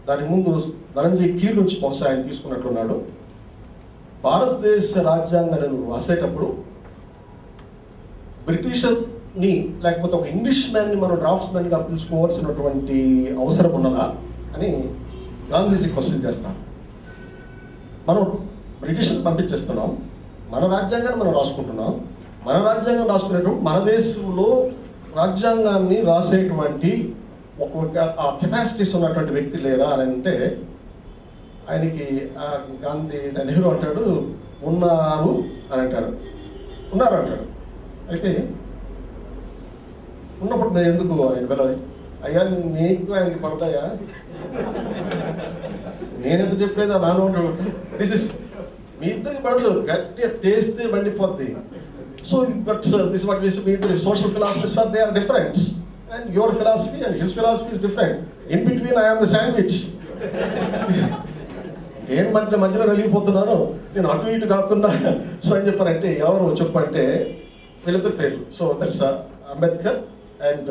దాని ముందు ధనంజయ్ కీర్ నుంచి బహుశా ఆయన తీసుకున్నట్లున్నాడు. భారతదేశ రాజ్యాంగాన్ని రాసేటప్పుడు బ్రిటిషర్ని లేకపోతే ఒక ఇంగ్లీష్ మ్యాన్ని మనం డ్రాఫ్ట్స్ మ్యాన్గా పిలుచుకోవాల్సినటువంటి అవసరం ఉన్నదా అని గాంధీజీ క్వశ్చన్ చేస్తాం. మనం బ్రిటిషర్ని పంపించేస్తున్నాం, మన రాజ్యాంగాన్ని మనం రాసుకుంటున్నాం. మన రాజ్యాంగం రాసుకునేటప్పుడు మన దేశంలో రాజ్యాంగాన్ని రాసేటువంటి ఒక కెపాసిటీస్ ఉన్నటువంటి వ్యక్తి లేరా అని అంటే ఆయనకి నెహ్రూ అంటాడు ఉన్నారు అని అంటాడు, ఉన్నారు అంటాడు. అయితే ఉన్నప్పుడు నేను ఎందుకు ఆయన వెళ్ళాలి, అయ్యా నీకు ఆయనకి పడతాయా, నేనెంత చెప్పేది నాను అంటాడు. దిస్ ఇస్ మీ ఇద్దరికి పడదు, గట్టిగా టేస్తే మండిపోద్ది. So but this what means మీ ఇద్దరు social philosophies are they are different and your philosophy and his philosophy is different. In between I am the sandwich. నేను మధ్యలో నలిగిపోతున్నాను, నేను అటు ఇటు కాకుండా. సో అని చెప్పారంటే ఎవరు చెప్పంటే వీళ్ళిద్దరు పేర్లు. So that's Ambedkar and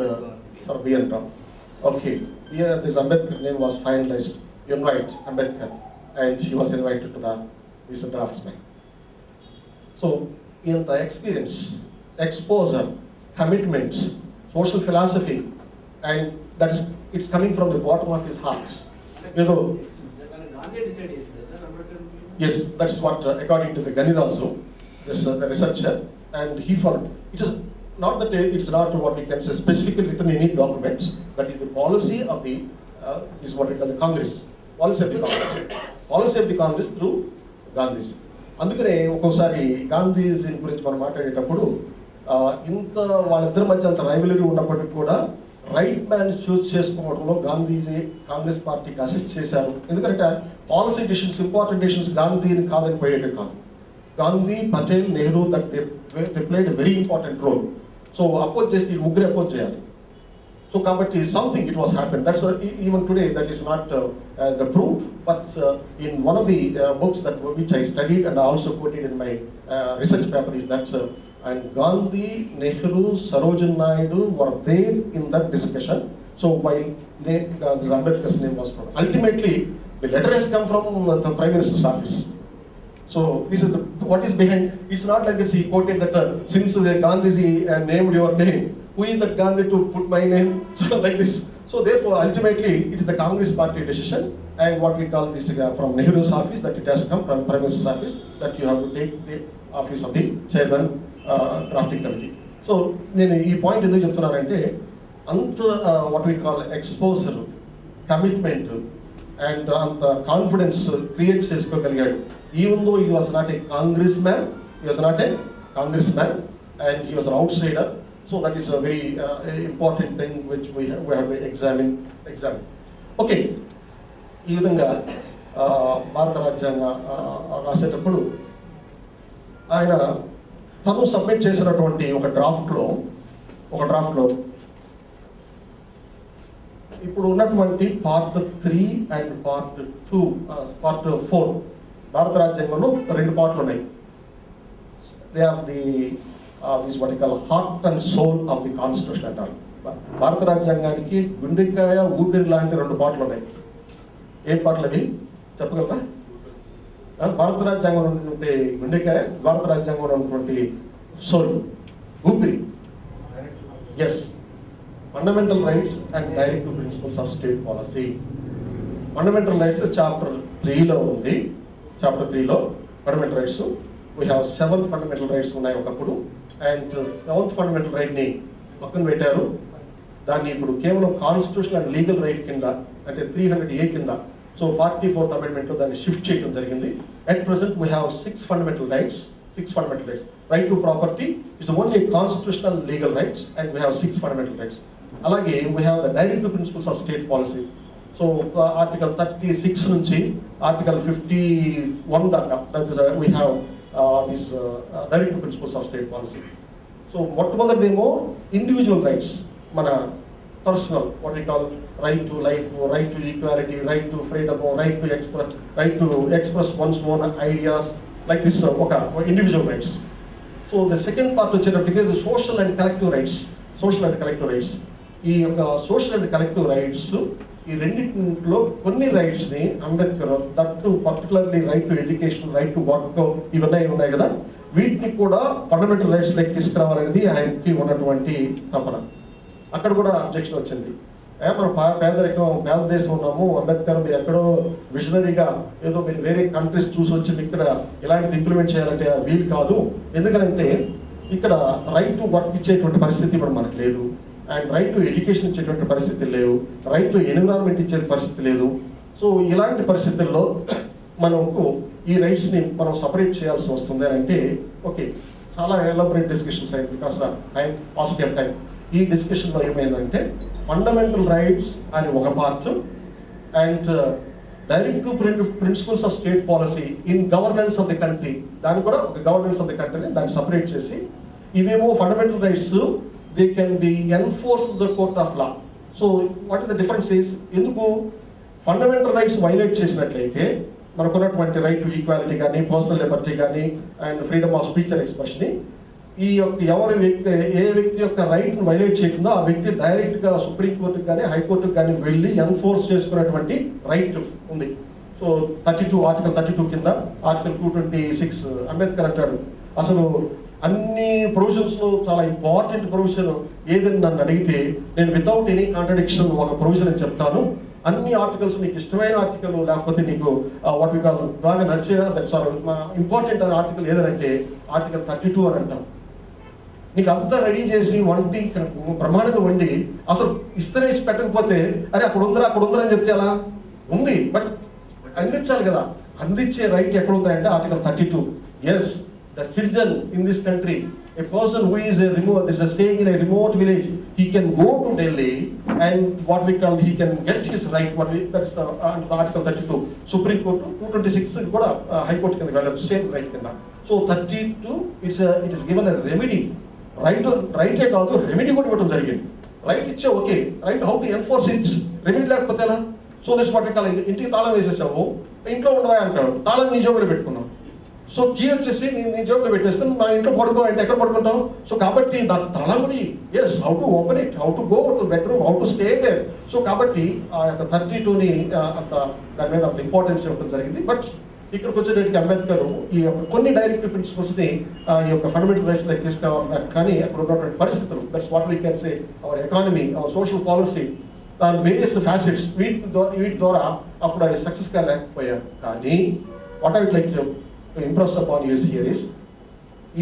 for B.N. Rao. Okay, here this Ambedkar name was finalized. You invite Ambedkar, and he was invited to this draftsman. So, in the experience, exposure, commitment, social philosophy, and it's coming from the bottom of his heart. ఏదో yes, that's what according to the Ganirazu, this the researcher, and he found it is not that it's not what we can say specifically written in any documents, that is the policy of the is what it is the Congress, policy of the Congress through Gandhiji. అందుకనే ఒక్కోసారి గాంధీజీ గురించి మనం మాట్లాడేటప్పుడు ఇంత వాళ్ళిద్దరి మధ్య అంత rivalry ఉన్నప్పటికీ కూడా రైట్ మ్యాన్ చూస్ చేసుకోవడంలో గాంధీజీ కాంగ్రెస్ పార్టీకి అసిస్ట్ చేశారు. ఎందుకంటే పాలసీ డిసిషన్స్, ఇంపార్టెంట్ డిసిషన్స్ గాంధీని కాదని పోయేది కాదు. Gandhi, Patel, Nehru that they played a very important role. So oppose చేస్తే ఈ ముగ్గురు అపోజ్ చేయాలి. సో కాబట్టి something it was happen. That's even today that is not the proof, but in one of the books that which I studied and also quoted in my research paper is that and Gandhi, Nehru, Sarojini Naidu were there in that discussion. So while Ambedkar's name was brought, ultimately the letter has come from the Prime Minister's office. So this is what is behind. It's not like that he quoted that since Gandhiji named your name, who is that Gandhi to put my name? So like this. So therefore, ultimately, it is the Congress party decision, and what we call this from Nehru's office, that it has come from Prime Minister's office, that you have to take the office of the chairman. Drafting committee. So నేను ఈ point ఎందుకు చెప్తున్నానంటే అంత what we call exposure, commitment and అంత confidence create చేసుకోగలిగాడు. Even though he was not a Congress man, he was not a Congress man and he was an outsider. So that is a very important thing which we have to examine. Okay, ఈ విధంగా భారత రాజ్యాంగ రాసేటప్పుడు ఆయన తను submit చేసినటువంటి ఒక డ్రాఫ్ట్లో ఇప్పుడు ఉన్నటువంటి పార్ట్ 3 అండ్ పార్ట్ 4 భారత రాజ్యాంగంలో 2 పార్ట్లు ఉన్నాయి. They are this what you call heart and soul of the constitution అంటారు. భారత రాజ్యాంగానికి గుండెకాయ, ఊపిరి లాంటి 2 పార్ట్లు ఉన్నాయి. ఏం పార్ట్లు అవి చెప్పగలరా? భారత రాజ్యాంగంలో ఉన్నటువంటి గుండెకాయ, భారత రాజ్యాంగంలో ఉన్నటువంటి సోల్, ఊపిరి. Yes, fundamental rights and directive principles of state policy. Fundamental rights chapter 3లో ఉంది. చాప్టర్ 3లో fundamental rights we have 7 fundamental rights ఉన్నాయి ఒకప్పుడు, అండ్ 7th ఫండమెంటల్ రైట్ని పక్కన పెట్టారు. దాన్ని ఇప్పుడు కేవలం కాన్స్టిట్యూషన్ అండ్ లీగల్ రైట్ కింద, అంటే 300A కింద, సో 44th అమెండ్మెంట్లో దాన్ని షిఫ్ట్ చేయడం జరిగింది. At present we have 6 fundamental rights. Right to property is only a constitutional legal rights, and we have 6 fundamental rights. Alage we have the directive principles of state policy. So article 36 nunchi article 51 daka, that is we have these directive principles of state policy. So మొట్టమొదటిదేమో individual rights, mana personal, what we call right to life, right to equality, right to freedom, right to express one's own ideas, like this individual rights. So the second part వచ్చేటప్పటికి the social and collective rights. ఈ social and collective rights, ఈ రెండింటిలో కొన్ని రైట్స్ని Ambedkar, that particularly right to education, right to work, ఇవన్నీ ఉన్నాయి కదా, వీటిని కూడా ఫండమెంటల్ రైట్స్ లెక్క తీసుకురావాలనేది ఆయనకి ఉన్నటువంటి తపన. అక్కడ కూడా అబ్జెక్షన్ వచ్చింది. మనం పేద దేశం ఉన్నాము, అంబేద్కర్ మీరు ఎక్కడో విజనరీగా ఏదో మీరు వేరే కంట్రీస్ చూసి వచ్చి ఇక్కడ ఇలాంటిది ఇంప్లిమెంట్ చేయాలంటే వీలు కాదు. ఎందుకంటే ఇక్కడ రైట్ టు వర్క్ ఇచ్చేటువంటి పరిస్థితి ఇప్పుడు మనకు లేదు, అండ్ రైట్ టు ఎడ్యుకేషన్ ఇచ్చేటువంటి పరిస్థితి లేవు, రైట్ టు ఎన్విరాన్మెంట్ ఇచ్చే పరిస్థితి లేదు. సో ఇలాంటి పరిస్థితుల్లో మనకు ఈ రైట్స్ని మనం సపరేట్ చేయాల్సి వస్తుంది అని అంటే, ఓకే, చాలా ఎలాబొరేట్ డిస్కషన్స్ అయ్యింది because time, paucity of time. ఈ డిస్కషన్లో ఏమైందంటే ఫండమెంటల్ రైట్స్ అని ఒక part, and directive principles of state policy in governance of the country, దాన్ని కూడా ఒక గవర్నెన్స్ ఆఫ్ ది కంట్రీని దాన్ని సపరేట్ చేసి, ఇవేమో fundamental rights they can be enforced the court of law. So what is the difference is, ఎందుకు fundamental rights violate చేసినట్లయితే మనకున్నటువంటి right to equality కానీ, పర్సనల్ లిబర్టీ కానీ, and freedom of speech and expression, ఈ యొక్క ఏ వ్యక్తి యొక్క రైట్ను వైలేట్ చేయకుండా ఆ వ్యక్తి డైరెక్ట్గా సుప్రీంకోర్టుకి కానీ, హైకోర్టుకి కానీ వెళ్ళి ఎన్ఫోర్స్ చేసుకునేటువంటి రైట్ ఉంది. సో ఆర్టికల్ 32 కింద ఆర్టికల్ 226 అంబేద్కర్ అంటాడు, అసలు అన్ని ప్రొవిజన్స్లో చాలా ఇంపార్టెంట్ ప్రొవిజన్ ఏదని నన్ను అడిగితే నేను వితౌట్ ఎనీ కాంట్రడిక్షన్ ఒక ప్రొవిజన్ అని చెప్తాను, అన్ని ఆర్టికల్స్ నీకు ఇష్టమైన ఆర్టికల్ లేకపోతే నీకు వాట్ వి కాల్ బాగా నచ్చిన దట్స్ ఇంపార్టెంట్ అనే ఆర్టికల్ ఏదంటే ఆర్టికల్ 32 అని అంటాం. నీకు అంతా రెడీ చేసి వండి ప్రమాణంగా వండి అసలు ఇస్తేనే ఇసి పెట్టకపోతే అరే అక్కడ ఉందరా అని చెప్తే అలా ఉంది, బట్ అందించాలి కదా. అందించే రైట్ ఎక్కడ ఉందంటే article 32. Yes, the citizen in this country, a person who is staying in a remote village, he can go to Delhi and what we call he can get his right. That's the article 32. Supreme Court 226 kuda High Court kinda vellochu same right kinda. So 32 it is given a remedy. Right ఏ కాదు, remedy కూడా ఇవ్వడం జరిగింది. Right ఇచ్చే okay, right how to enforce it, remedy లేకపోతే ఎలా? So this what we call, ఇంటికి తాళం వేసేసావు, ఇంట్లో ఉండవా అంటాడు, తాళం నీ జోబులో పెట్టుకున్నావు. సో కీ వచ్చేసి నీ జోబులో పెట్టేసుకుని మా ఇంట్లో పడుకో అంటే ఎక్కడ పడుకుంటావు? సో కాబట్టి నాకు తలముడి, yes, how to open it, how to go to bedroom, how to stay there. So కాబట్టి ఆ యొక్క 32ని అంత దాని మీద అంత ఇంపార్టెన్స్ ఇవ్వడం జరిగింది. బట్ ఇక్కడికి వచ్చేటప్పటికి అంబేద్కర్ ఈ యొక్క కొన్ని డైరెక్టివ్ ప్రిన్సిపల్స్ని ఈ యొక్క ఫండమెంటల్ రైట్స్లోకి తీసుకురావాలి. కానీ అక్కడ ఉన్నటువంటి పరిస్థితులు, that's what we can say, our economy, our social policy, various facets, వీటి ద్వారా అప్పుడు అవి సక్సెస్గా లేకపోయారు. కానీ what I would like to impress upon you here is,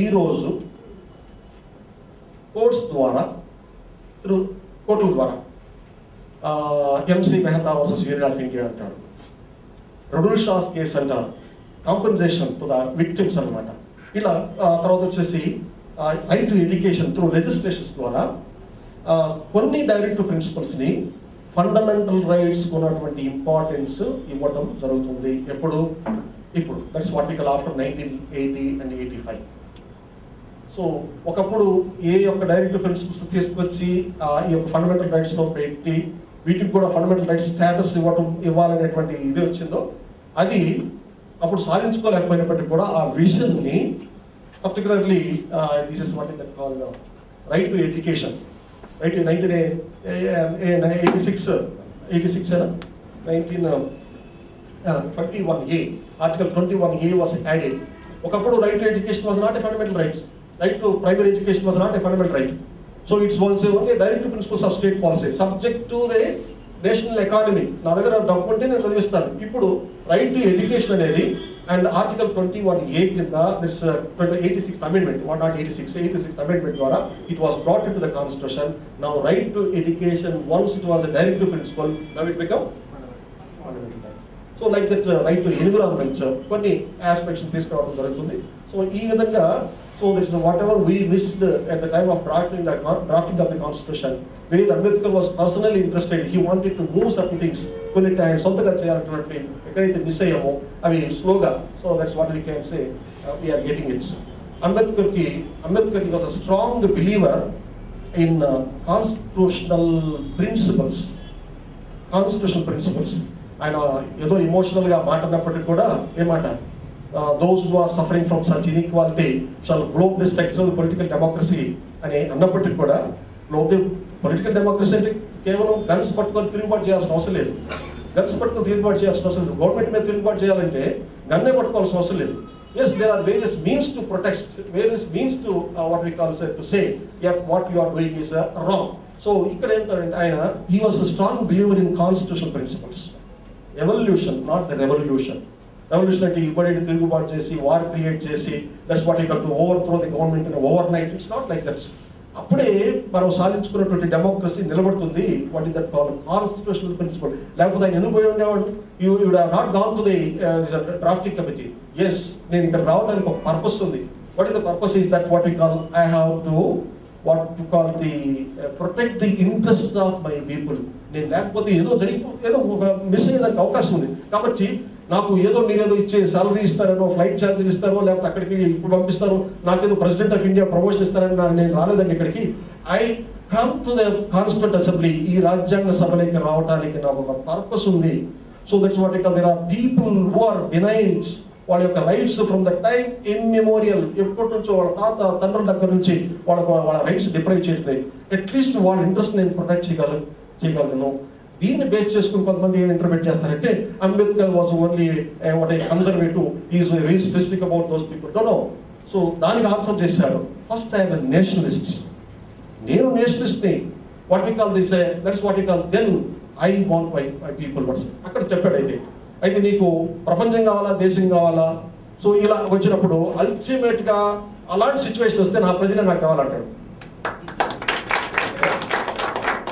ఈరోజు కోర్ట్స్ ద్వారా, త్రూ కోర్టుల ద్వారా, MC Mehta versus union of India అంటాడు, రొడూల్ షాస్ కేసు అంటారు, కాంపెన్సేషన్ టు ద విక్టిమ్స్ అనమాట. ఇలా తర్వాత వచ్చేసి right to education through legislations ద్వారా కొన్ని డైరెక్టివ్ ప్రిన్సిపల్స్ని, ఫండమెంటల్ రైట్స్ ఉన్నటువంటి ఇంపార్టెన్స్ ఇవ్వడం జరుగుతుంది. ఇప్పుడు that's what we call after 1980 and 85. సో ఒకప్పుడు ఏ యొక్క డైరెక్టివ్ ప్రిన్సిపల్స్ తీసుకొచ్చి ఈ యొక్క ఫండమెంటల్ రైట్స్లో పెట్టి వీటికి కూడా ఫండమెంటల్ రైట్స్ స్టేటస్ ఇవ్వాలనేటువంటి ఇది వచ్చిందో, అది అప్పుడు సాధించుకోలేకపోయినప్పటికీ కూడా ఆ విజన్ని, particularly this is what is that call right to education, right 1921A, Article 21A was added. ఒకప్పుడు right to education was not a fundamental right, right to primary education was not a fundamental right. So it's was only directive principles of state policy subject to the national economy. నా దగ్గర డబ్బు ఉంటే నేను చదివిస్తాను. ఇప్పుడు right to education అనేది and article 21A కింద this 86th amendment, not 86th amendment ద్వారా it was brought in to the constitution. Now right to education, once it was a directive principle, now it become fundamental right. So like that right to environment కొన్ని aspects తీసుకురావడం జరుగుతుంది. So ఈ విధంగా, so this is whatever we missed at the time of drafting of the constitution, where Ambedkar was personally interested, he wanted to move certain things, కొన్ని times సొంతగా చేయాలన్నటువంటి ఎక్కడైతే miss అయ్యామో అవి స్లోగా. So that's what we can say we are getting it. Ambedkar was a strong believer in constitutional principles. ఆయన ఏదో ఎమోషనల్గా మాట్లాడినప్పటికీ కూడా ఏమాట, those who are suffering from such inequality shall globe the structural political democracy అని అన్నప్పటికీ కూడా, globe the political democracy అంటే కేవలం guns పట్టుకొని తిరుగుబాటు చేయాల్సిన అవసరం లేదు. గవర్నమెంట్ మీద తిరుగుబాటు చేయాలంటే గన్నే పట్టుకోవాల్సిన అవసరం లేదు. Yes, there are various means to protest, various means to what we call to say if what you are doing is wrong. So ఇక్కడ ఏంటంటే ఆయన, he was a strong believer in constitutional principles. Evolution, not the revolution. Revolution అంటే ఇవ్వడేది తిరుగుబాటు చేసి, war create చేసి, that's what you call to overthrow the government in overnight. It's not like that. అప్పుడే మనం సాధించుకున్నటువంటి డెమోక్రసీ నిలబడుతుంది. What is that call constitutional principle. లేకపోతే ఆయన ఎందుకు పోయి ఉండేవాడు? You would have not gone to the drafting committee. Yes, నేను ఇక్కడ రావడానికి ఒక పర్పస్ ఉంది. What is the purpose? Is that what you call I have to protect the interest of my people. నేను లేకపోతే ఏదో ఒక మిస్ అయ్యేదానికి అవకాశం ఉంది. కాబట్టి నాకు ఏదో మీరేదో ఇచ్చే సాలరీ ఇస్తారనో, ఫ్లైట్ ఛార్జీలు ఇస్తారో, లేకపోతే అక్కడికి ఇప్పుడు పంపిస్తారో, నాకేదో ప్రెసిడెంట్ ఆఫ్ ఇండియా ప్రమోషన్ ఇస్తారని నేను రాలేదండి ఇక్కడికి. I come to the constituent assembly. ఈ రాజ్యాంగ సభలోకి రావడానికి నాకు ఒక పర్పస్ ఉంది. So that's what it. There are people who are denied వాళ్ళ యొక్క rights from the time immemorial. ఎప్పటి నుంచో వాళ్ళ తండ్రుల దగ్గర నుంచి వాళ్ళ రైట్స్ డిప్రైవ్ చేయట్లేదు. అట్లీస్ట్ వాళ్ళ ఇంట్రెస్ట్ నేను ప్రొటెక్ట్ చేయగలను. దీన్ని బేస్ చేసుకుని కొంతమంది ఏం ఇంటర్ప్రిట్ చేస్తారంటే Ambedkar was only what a conservative, is very specific about those people. No. So దానికి ఆన్సర్ చేశాడు, ఫస్ట్ ఐఎమ్ ఎ నేషనలిస్ట్. నేను నేషనలిస్ట్ని. What we call this, that's what we call. Then I want my people words అక్కడ చెప్పాడు. అయితే నీకు ప్రపంచం కావాలా, దేశం కావాలా? సో ఇలా వచ్చినప్పుడు అల్టిమేట్గా అలాంటి సిచ్యువేషన్ వస్తే నా ప్రజలే నాకు కావాలంటాడు.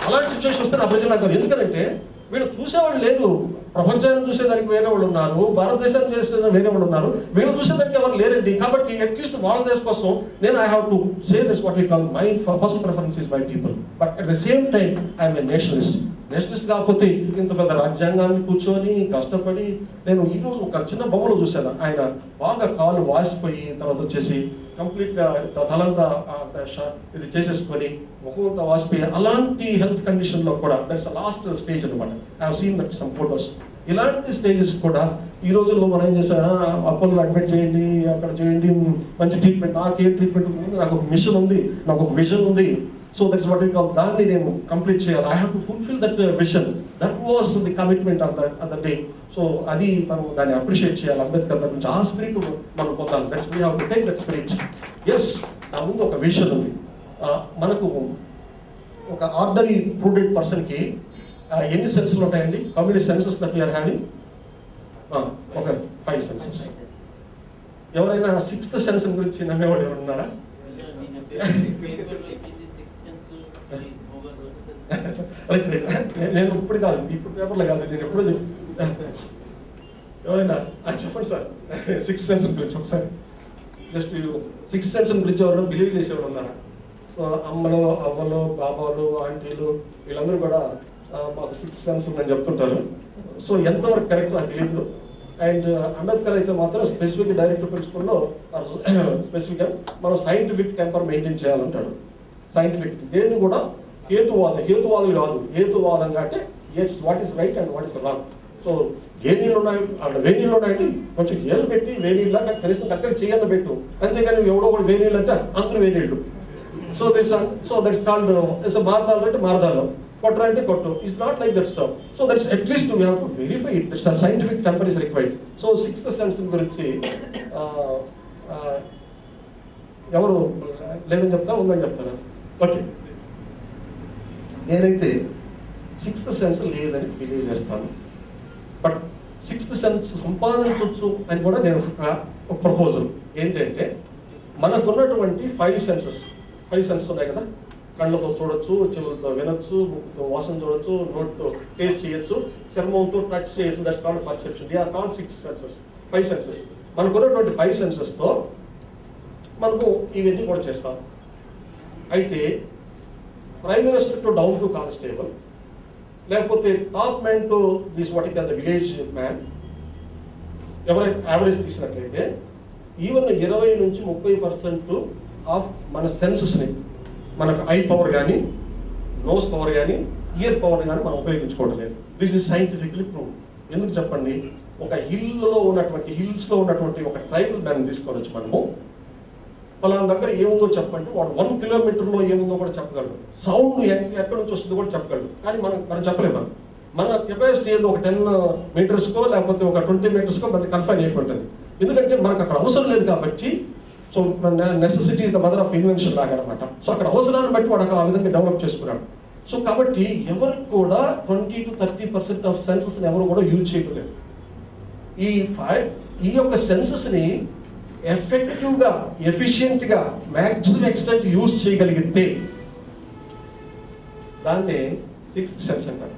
అలాంటి సిచ్యువేషన్ వస్తే నా ప్రజలు నాకు కావాలి. ఎందుకంటే వీళ్ళు చూసేవాళ్ళు లేరు. ప్రపంచాన్ని చూసేదానికి వేరే వాళ్ళు ఉన్నారు, భారతదేశాన్ని చూసేదానికి వేరే వాళ్ళు ఉన్నారు, వీళ్ళు చూసేదానికి ఎవరు లేరండి. కాబట్టి అట్లీస్ట్ వాళ్ళ దేశం కోసం నేను I have to say this what we call my first preference is my people. But at the same time I'm a nationalist. Nationalist కాకపోతే ఇంత పెద్ద రాజ్యాంగాన్ని కూర్చొని కష్టపడి నేను ఈరోజు ఒక చిన్న బొమ్మలో చూశాను. ఆయన బాగా కాలు వాసిపోయి తర్వాత వచ్చేసి కంప్లీట్గా తలంతా ఇది చేసేసుకొని ముఖంతా వాసిపోయి అలాంటి హెల్త్ కండిషన్లో కూడా దట్స్ లాస్ట్ స్టేజ్ అనమాట. I have seen that some photos. ఇలాంటి స్టేజెస్ కూడా ఈ రోజుల్లో మనం ఏం చేసాం, అపోలో అడ్మిట్ చేయండి, అక్కడ చేయండి, మంచి ట్రీట్మెంట్. నాకు ఏ ట్రీట్మెంట్ ఉంది, నాకు ఒక మిషన్ ఉంది, నాకు ఒక విజన్ ఉంది. So that's what we call, దాన్ని నేను కంప్లీట్ చేయాలి. I have to fulfil that vision. That was the commitment of the day. So అది మనం దాన్ని అప్రిషియేట్ చేయాలి. అంబేద్కర్ దగ్గర నుంచి ఆ స్పిరిట్ మనం పొందాలి. That's we have to take that spirit. Yes, నా ముందు ఒక విజన్ ఉంది. మనకు ఒక ఆర్డినరీ ప్రూడెంట్ పర్సన్కి ఎన్ని సెన్సులు ఉంటాయండి? How many senses that we are having? ఒక 5 సెన్సెస్. ఎవరైనా 6th సెన్స్ గురించి నమ్మేవాళ్ళు ఎవరు ఉన్నారా? నేను ఇప్పుడు కాదు, ఇప్పుడు పేపర్లో కాదు, నేను ఎప్పుడో చెప్తాను. ఎవరైనా చెప్పండి సార్ 6th సెన్స్ గురించి ఒకసారి. జస్ట్ 6th సెన్స్ గురించి ఎవరైనా బిలీవ్ చేసేవాళ్ళు ఉన్నారా? సో అమ్మలు, అవ్వలు, బాబాలు, ఆంటీలు వీళ్ళందరూ కూడా మాకు 6th సెన్స్ ఉందని చెప్తుంటారు. సో ఎంతవరకు కరెక్ట్ నాకు తెలియదు. అండ్ అంబేద్కర్ అయితే మాత్రం స్పెసిఫిక్ డైరెక్ట్ ప్రిన్సిపల్లో స్పెసిఫిక్గా మనం సైంటిఫిక్ టెంపర్ మెయింటైన్ చేయాలంటాడు. సైంటిఫిక్ దేన్ని కూడా హేతువాదులు కాదు. హేతువాదంగా అంటే it's what is right and what is wrong. So ఏ నీళ్ళు ఉన్నాయి అంటే వేనీళ్ళు ఉన్నాయంటే కొంచెం ఏళ్ళు పెట్టి వేనీళ్ళగా కనీసం అక్కడ చేయన్న పెట్టు, అంతేగాని ఎవడో కూడా వేనీళ్ళు అంటే అందరూ వేనీళ్ళు. సో దట్స్ కాల్డ్ ఇట్స్ మార్దాలు అంటే మార్దాలు, కొట్టు అంటే కొట్టు. It's not like that stuff. So that's at least we have to verify it. That's scientific temper is required. So 6th sense గురించి ఎవరు లేదని చెప్తారా, ఉందని చెప్తారా? ఓకే, నేనైతే 6th సెన్స్ లేదని బిలీవ్ చేస్తాను. బట్ 6th సెన్స్ సంపాదించవచ్చు అని కూడా నేను ఒక ప్రపోజల్ ఏంటంటే, మనకున్నటువంటి 5 సెన్సెస్ ఉన్నాయి కదా. కళ్ళతో చూడొచ్చు, చెవులతో వినొచ్చు, ముక్కుతో వాసన చూడొచ్చు, నోటితో టేస్ట్ చేయొచ్చు, చర్మంతో టచ్ చేయొచ్చు. That's called perception. They are called 6 senses, 5 senses. మనకున్నటువంటి 5 సెన్సెస్తో మనకు ఇవన్నీ కూడా చేస్తాం. అయితే prime minister to down to constable, లేకపోతే top man to this what is the village man, ఎవరైనా యావరేజ్ తీసినట్లయితే ఈవెన్ 20 నుంచి 30% ఆఫ్ మన సెన్సెస్ని, మనకు ఐ పవర్ కానీ, నోస్ పవర్ కానీ, ఇయర్ పవర్ కానీ మనం ఉపయోగించుకోవడం లేదు. This is scientifically prove. ఎందుకు చెప్పండి? ఒక హిల్స్లో ఉన్నటువంటి ఒక ట్రైబల్ మ్యాన్ తీసుకోవచ్చు మనము. ఫలానా దగ్గర ఏముందో చెప్పంటే వాడు 1 కిలోమీటర్లో ఏముందో కూడా చెప్పగలడు. సౌండ్ ఎక్కడి నుంచి వస్తుందో కూడా చెప్పగలడు. కానీ మనం చెప్పలేము. మన కెపాసిటీ ఏదో ఒక 10 మీటర్స్కో లేకపోతే ఒక 20 మీటర్స్కో మనకి కన్ఫైన్ అయిపోతుంది. ఎందుకంటే మనకు అక్కడ అవసరం లేదు కాబట్టి. So necessity is the mother of invention లాగా అనమాట. సో అక్కడ అవసరాన్ని బట్టి వాడు ఆ విధంగా డెవలప్ చేసుకున్నాడు. సో కాబట్టి ఎవరికి కూడా 20 to 30% ఆఫ్ సెన్సెస్ని ఎవరు కూడా యూజ్ చేయడం లేదు. ఈ యొక్క సెన్సెస్ని ఎఫెక్టివ్గా, ఎఫిషియెంట్గా, మ్యాక్సిమం ఎక్స్టెంట్ యూజ్ చేయగలిగితే దాన్ని 6th సెన్స్ అంటారు.